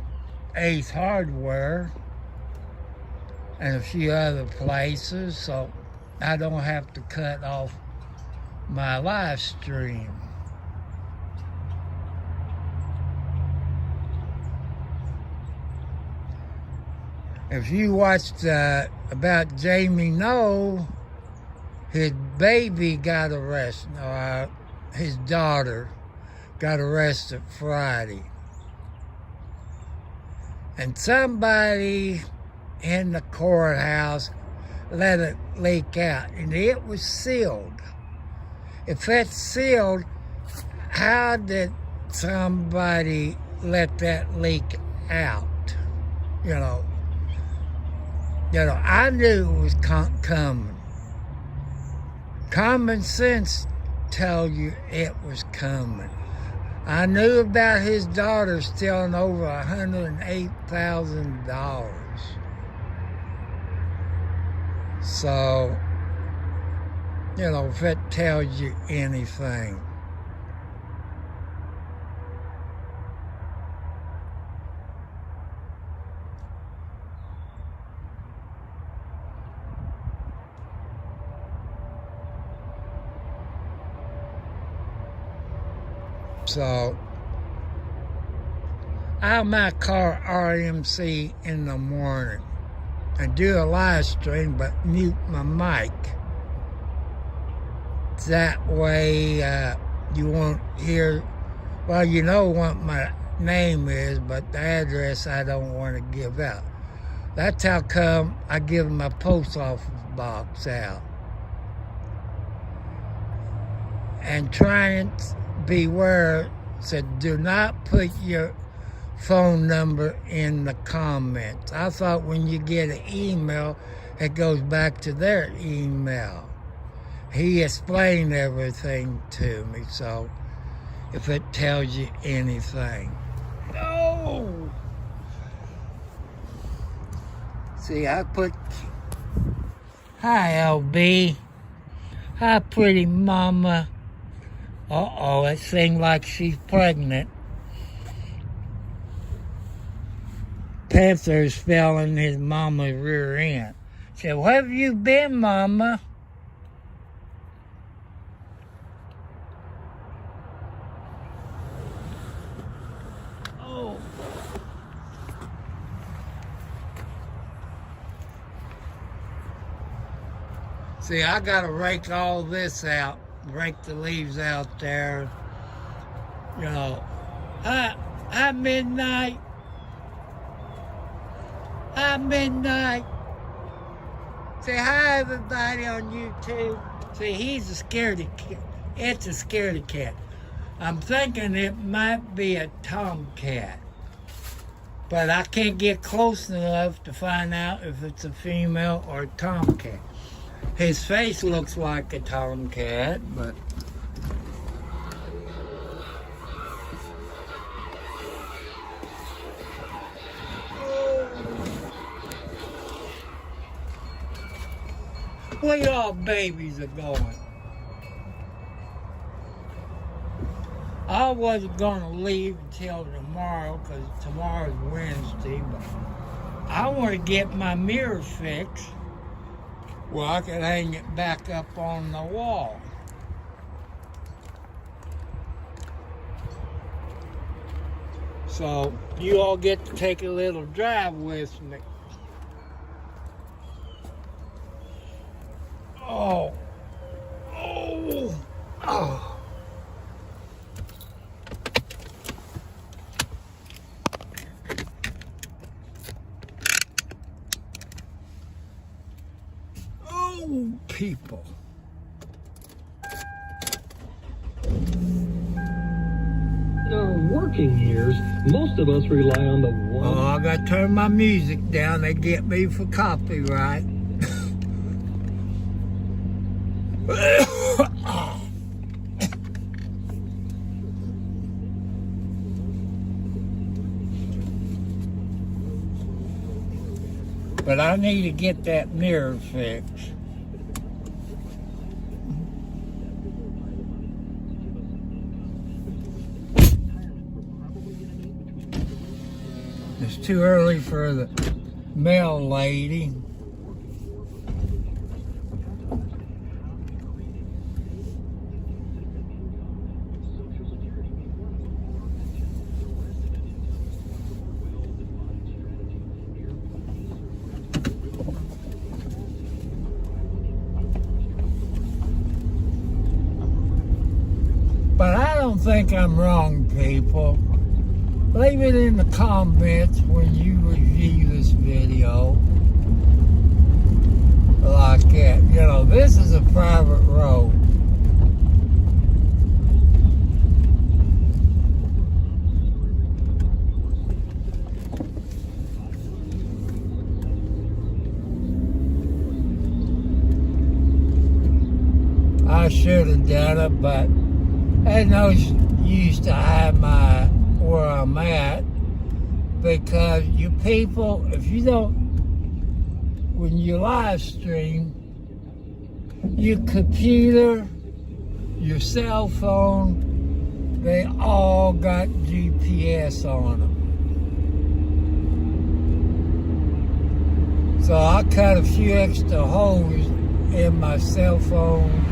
Ace Hardware and a few other places so I don't have to cut off my live stream. If you watched about Jamie Noel, his baby got arrested. His daughter got arrested Friday. And somebody in the courthouse let it leak out, and it was sealed. If it's sealed, how did somebody let that leak out? You know, I knew it was coming. Common sense tells you it was coming. I knew about his daughter stealing over $108,000. So, if it tells you anything. So, I might call RMC in the morning and do a live stream, but mute my mic. That way you won't hear, well, you know what my name is, but the address I don't want to give out. That's how come I give my post office box out. And trying to beware, said do not put your phone number in the comments. I thought when you get an email, it goes back to their email. He explained everything to me, so if it tells you anything. No! See, I put, hi LB, hi pretty mama. Uh-oh, it seems like she's pregnant. Panther's fell in his mama's rear end. Said, where have you been, mama? Oh. See, I gotta rake all this out. Rake the leaves out there. Hi Midnight. Hi Midnight. Say hi everybody on YouTube. See, he's a scaredy cat. It's a scaredy cat. I'm thinking it might be a tomcat, but I can't get close enough to find out if it's a female or a tomcat. His face looks like a tomcat, but where y'all babies are going? I wasn't going to leave until tomorrow because tomorrow's Wednesday, but I want to get my mirror fixed where I can hang it back up on the wall. So you all get to take a little drive with me. Oh. Oh. Oh. Oh, people. In our working years, most of us rely on the one. Oh, I gotta turn my music down. They get me for copyright. But I need to get that mirror fixed. It's too early for the mail lady. don't think I'm wrong, people. Leave it in the comments when you review this video. Like that. You know, this is a private road. I should have done it, but there's no use to hide where I'm at, because you people, if you don't, when you live stream, your computer, your cell phone, they all got GPS on them. So I cut a few extra holes in my cell phone,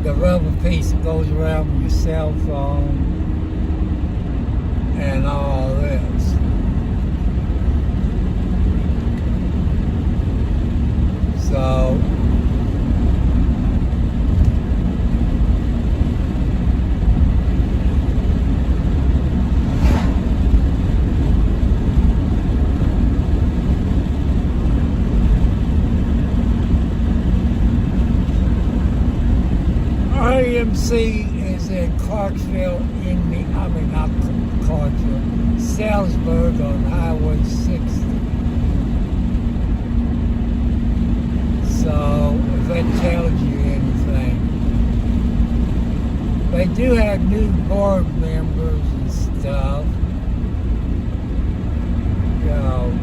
the rubber piece that goes around your cell phone, and all this. So RMC is in Clarksville, not Clarksville, Salisbury on Highway 60. So, if that tells you anything. They do have new board members and stuff. You know.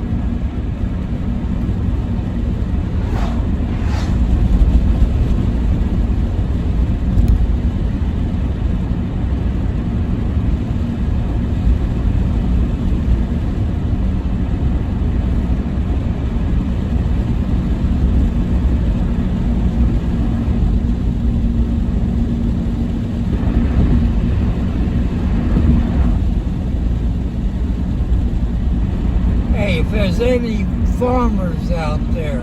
If there's any farmers out there,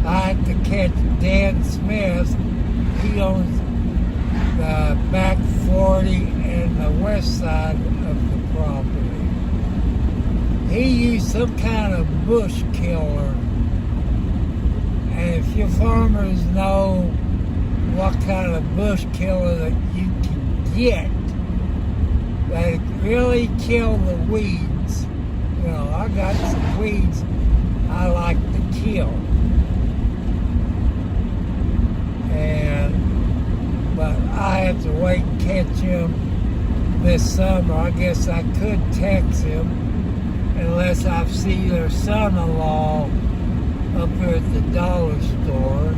I had to catch Dan Smith. He owns the back 40 and the west side of the property. He used some kind of bush killer. And if your farmers know what kind of bush killer that you can get, that really kill the weeds. You know, I got some weeds I like to kill. But I have to wait and catch him this summer. I guess I could text him unless I see their son-in-law up here at the dollar store.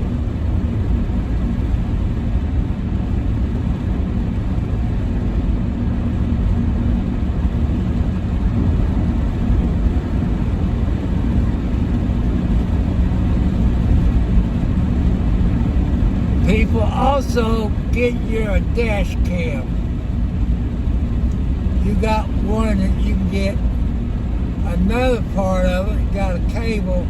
People, also get your dash cam. You got one that you can get another part of it. You got a cable.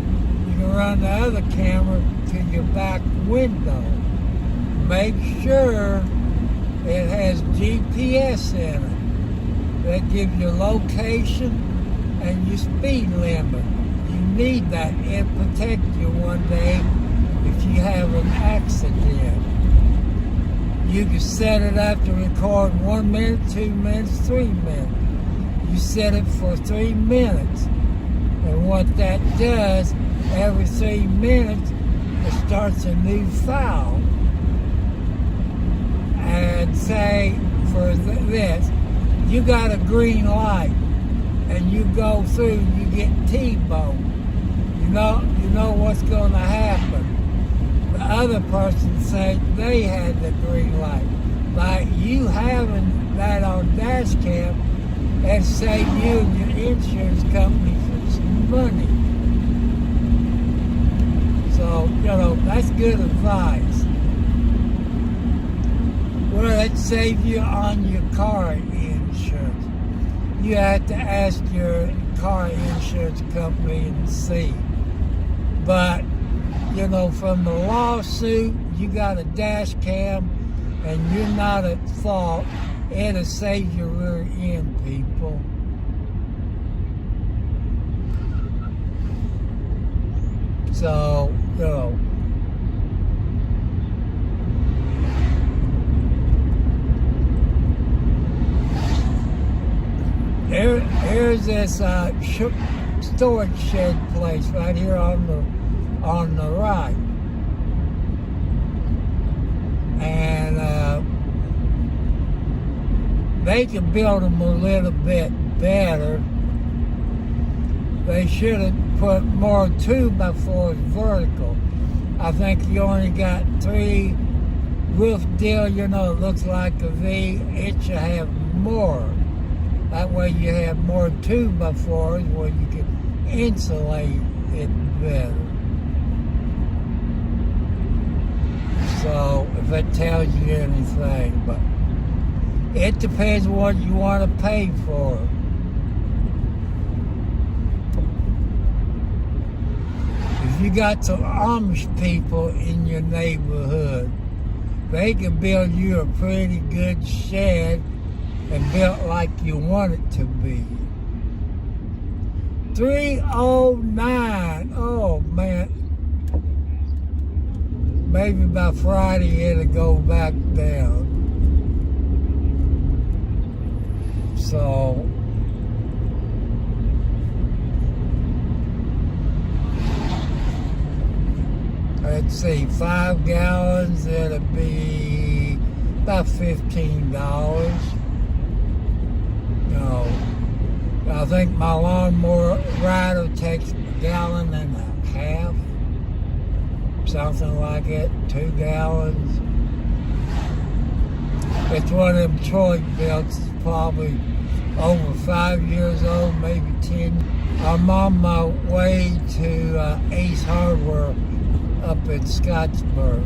You can run the other camera to your back window. Make sure it has GPS in it. That gives you location and your speed limit. You need that. It'll protect you one day if you have an accident. You can set it up to record 1 minute, 2 minutes, 3 minutes. You set it for 3 minutes. And what that does, every 3 minutes, it starts a new file. And say, for this, you got a green light, and you go through, you get T-boned. You know what's going to happen. The other person say they had the green light. By you having that on dash cam, it saved you and your insurance company some money. So, that's good advice. Well, it saves you on your car insurance. You have to ask your car insurance company and see. But, from the lawsuit, you got a dash cam, and you're not at fault, it'll save your rear end, people. So, you know, here's this storage shed place right here on the right, and they could build them a little bit better. They should have put more 2x4s vertical. I think you only got 3 roof deal, you know, it looks like a V. It should have more. That way you have more 2x4s where you can insulate it better. So, if it tells you anything, but it depends what you want to pay for it. If you got some Amish people in your neighborhood, they can build you a pretty good shed and built like you want it to be. 309. Oh man. Maybe by Friday it'll go back down. So let's see, 5 gallons, it'll be about $15. No, I think my lawnmower rider takes a gallon and a half, something like it, 2 gallons. It's one of them Troy belts, probably over 5 years old, maybe 10. I'm on my way to Ace Hardware up in Scottsburg.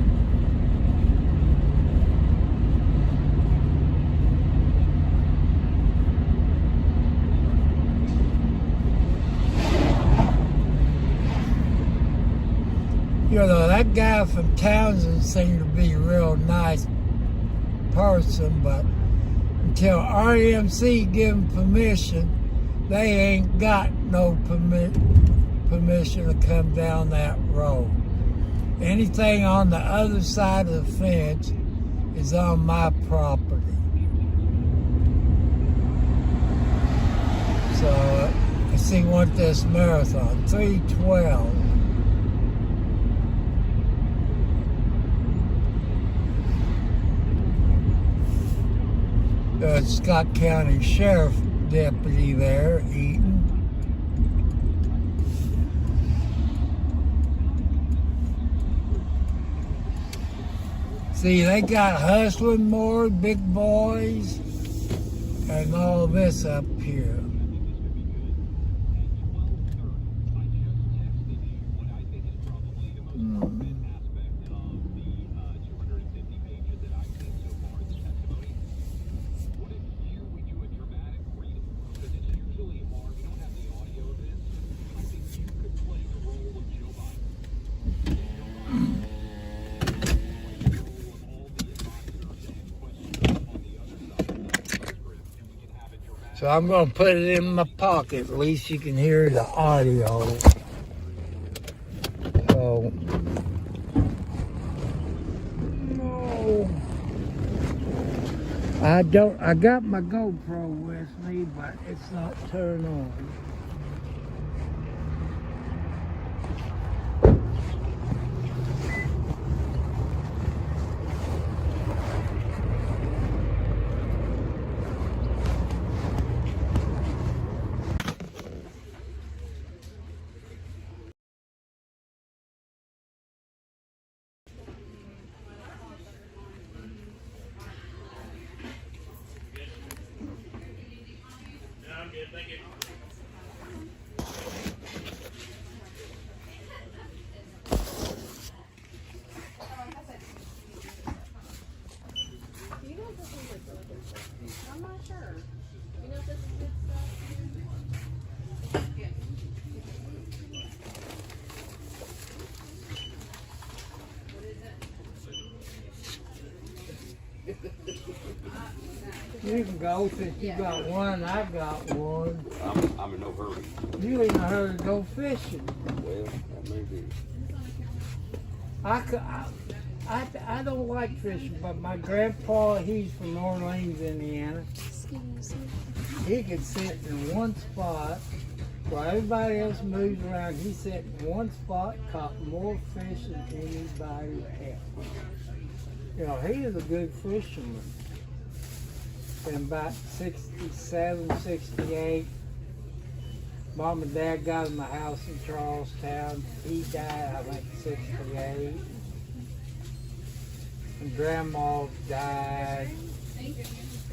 You know, that guy from Townsend seemed to be a real nice person, but until RMC give him permission, they ain't got no permission to come down that road. Anything on the other side of the fence is on my property. So, let's see what this marathon, 312. Scott County Sheriff deputy there eating. See, they got hustling more, big boys, and all this up here. So I'm going to put it in my pocket. At least you can hear the audio. So, no. I got my GoPro with me, but it's not turned on. You can go since you got one, I've got one. I'm in no hurry. You ain't in a hurry to go fishing. Well, that may be. I don't like fishing, but my grandpa, he's from Orleans, Indiana. He can sit in one spot while everybody else moves around. He sat in one spot, caught more fish than anybody else. You know, he is a good fisherman. In about 67, 68, Mom and Dad got him a house in Charlestown. He died, I think, 68. And Grandma died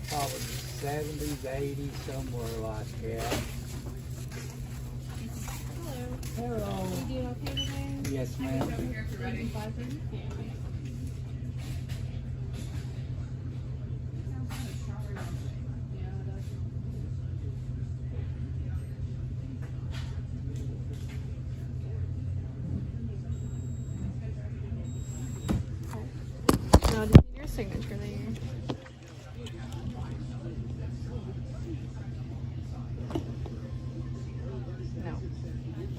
probably 70s, 80s, somewhere like that. Hello. Hello. You doing okay today? Yes, ma'am. Ready? 5:30? No, just need your signature there. No.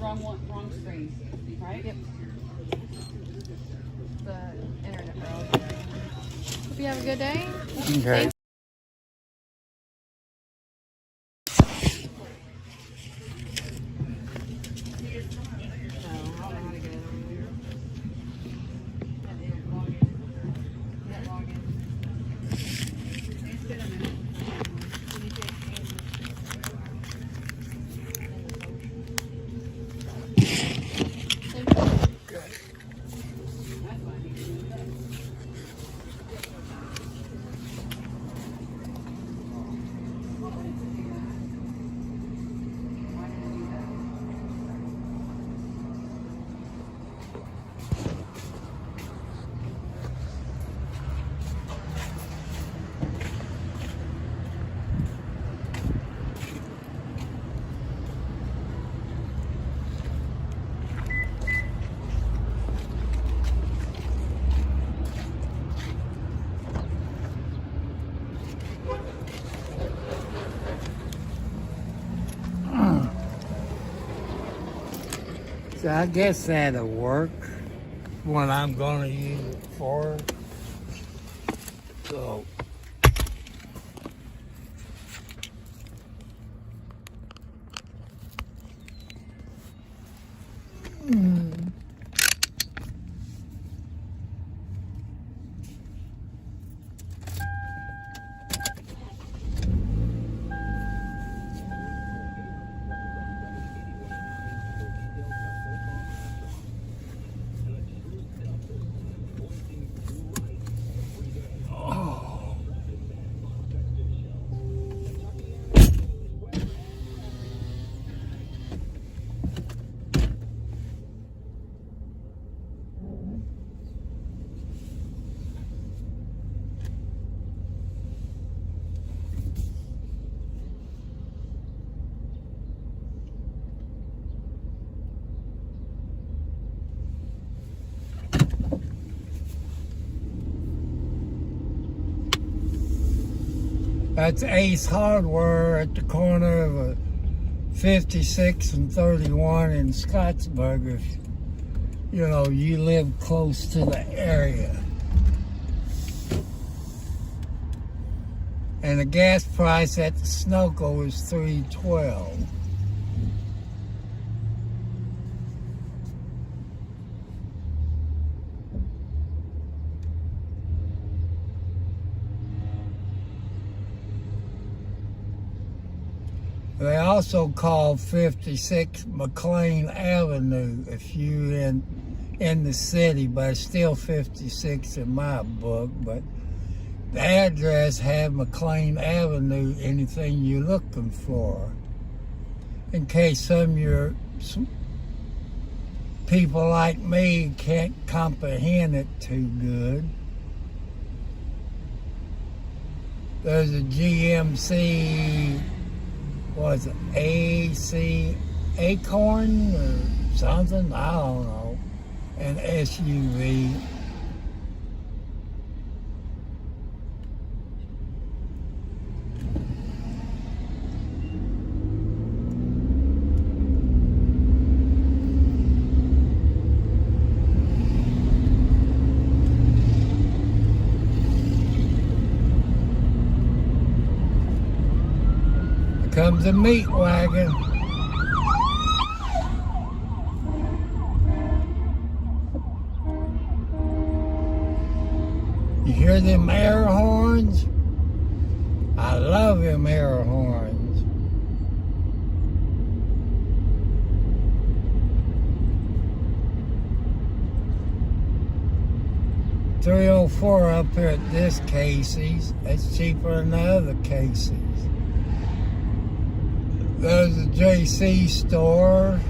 Wrong one, wrong screen, right? Yep. The internet browser. Hope you have a good day. Okay. So I guess that'll work. What I'm gonna use it for. So. That's Ace Hardware at the corner of 56 and 31 in Scottsburg. If you know you live close to the area. And the gas price at the Sunoco is $3.12. They also call 56 McLean Avenue if you're in the city, but it's still 56 in my book. But the address have McLean Avenue, anything you're looking for. In case some people like me can't comprehend it too good. There's a GMC, was it AC Acorn or something? I don't know. An SUV. comes a meat wagon. You hear them air horns? I love them air horns. 304 up here at this Casey's. It's cheaper than the other Casey's. There's a JC store.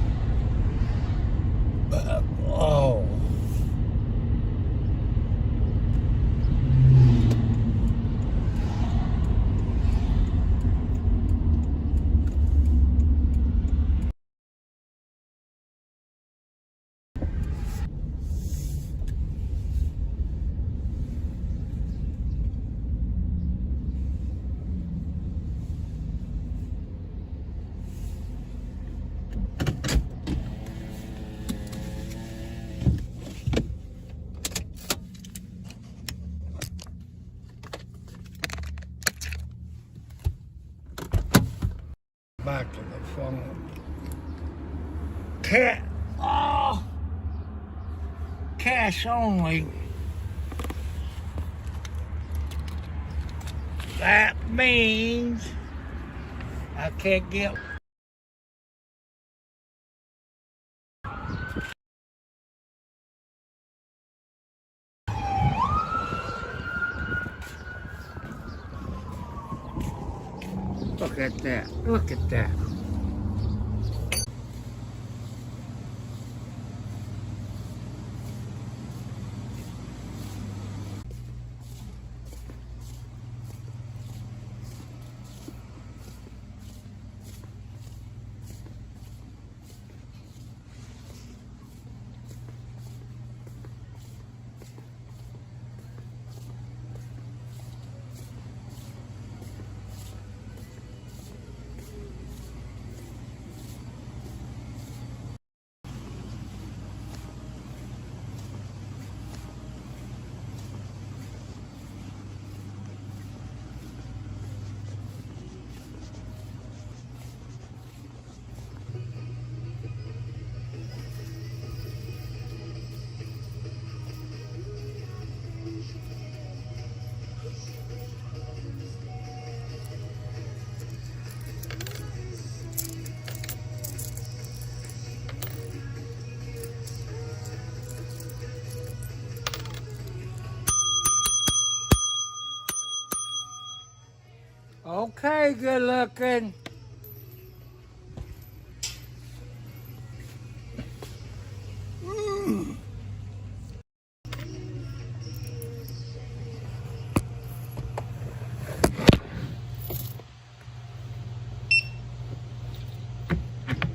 Oh. Back to the phone. Cash only. That means I can't get. Look at that. Look at that. Okay, good looking.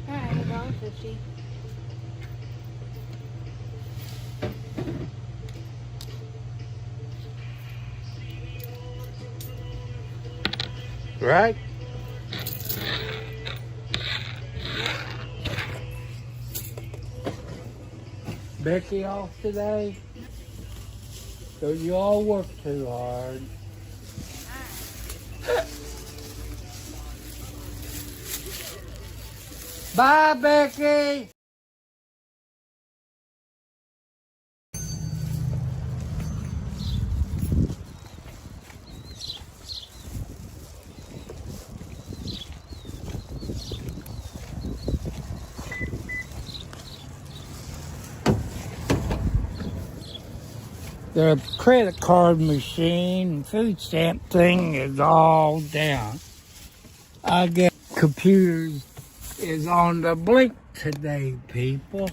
Alright, $1.50. Right? Becky off today? So you all work too hard. Bye, Becky! The credit card machine and food stamp thing is all down. I guess computers is on the blink today, people.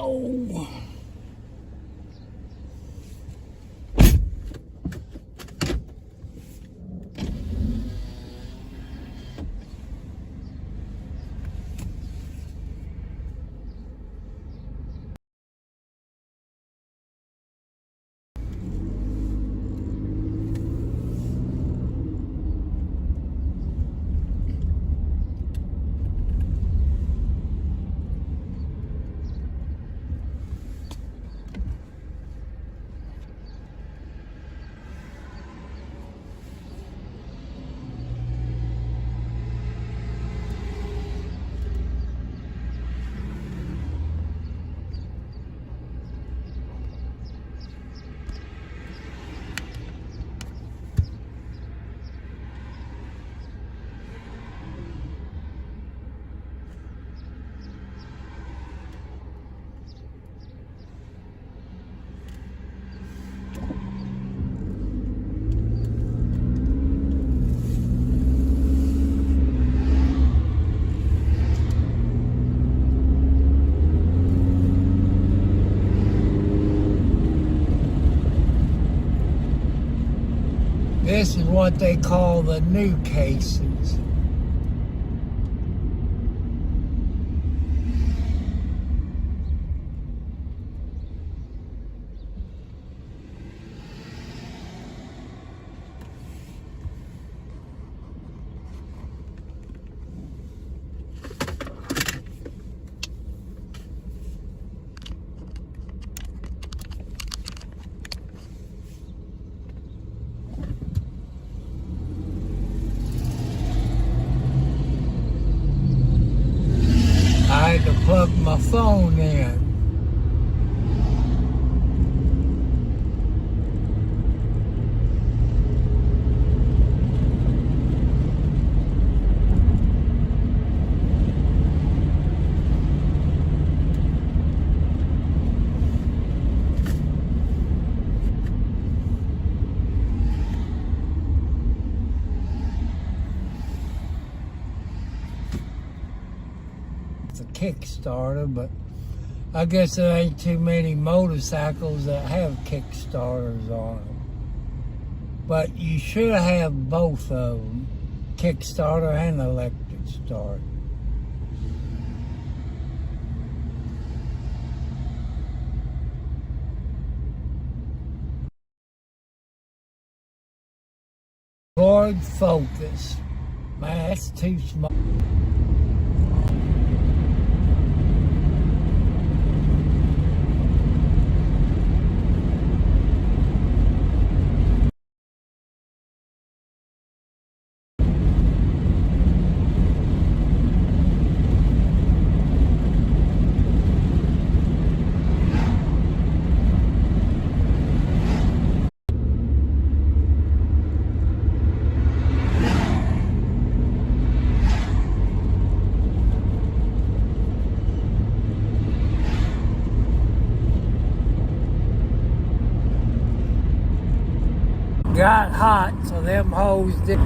Oh. This is what they call the new cases. I had to plug my phone in. It's a Kickstarter, but I guess there ain't too many motorcycles that have Kickstarters on them. But you should have both of them, Kickstarter and electric start. Ford Focus. Man, that's too small. Got hot, so them hoes did.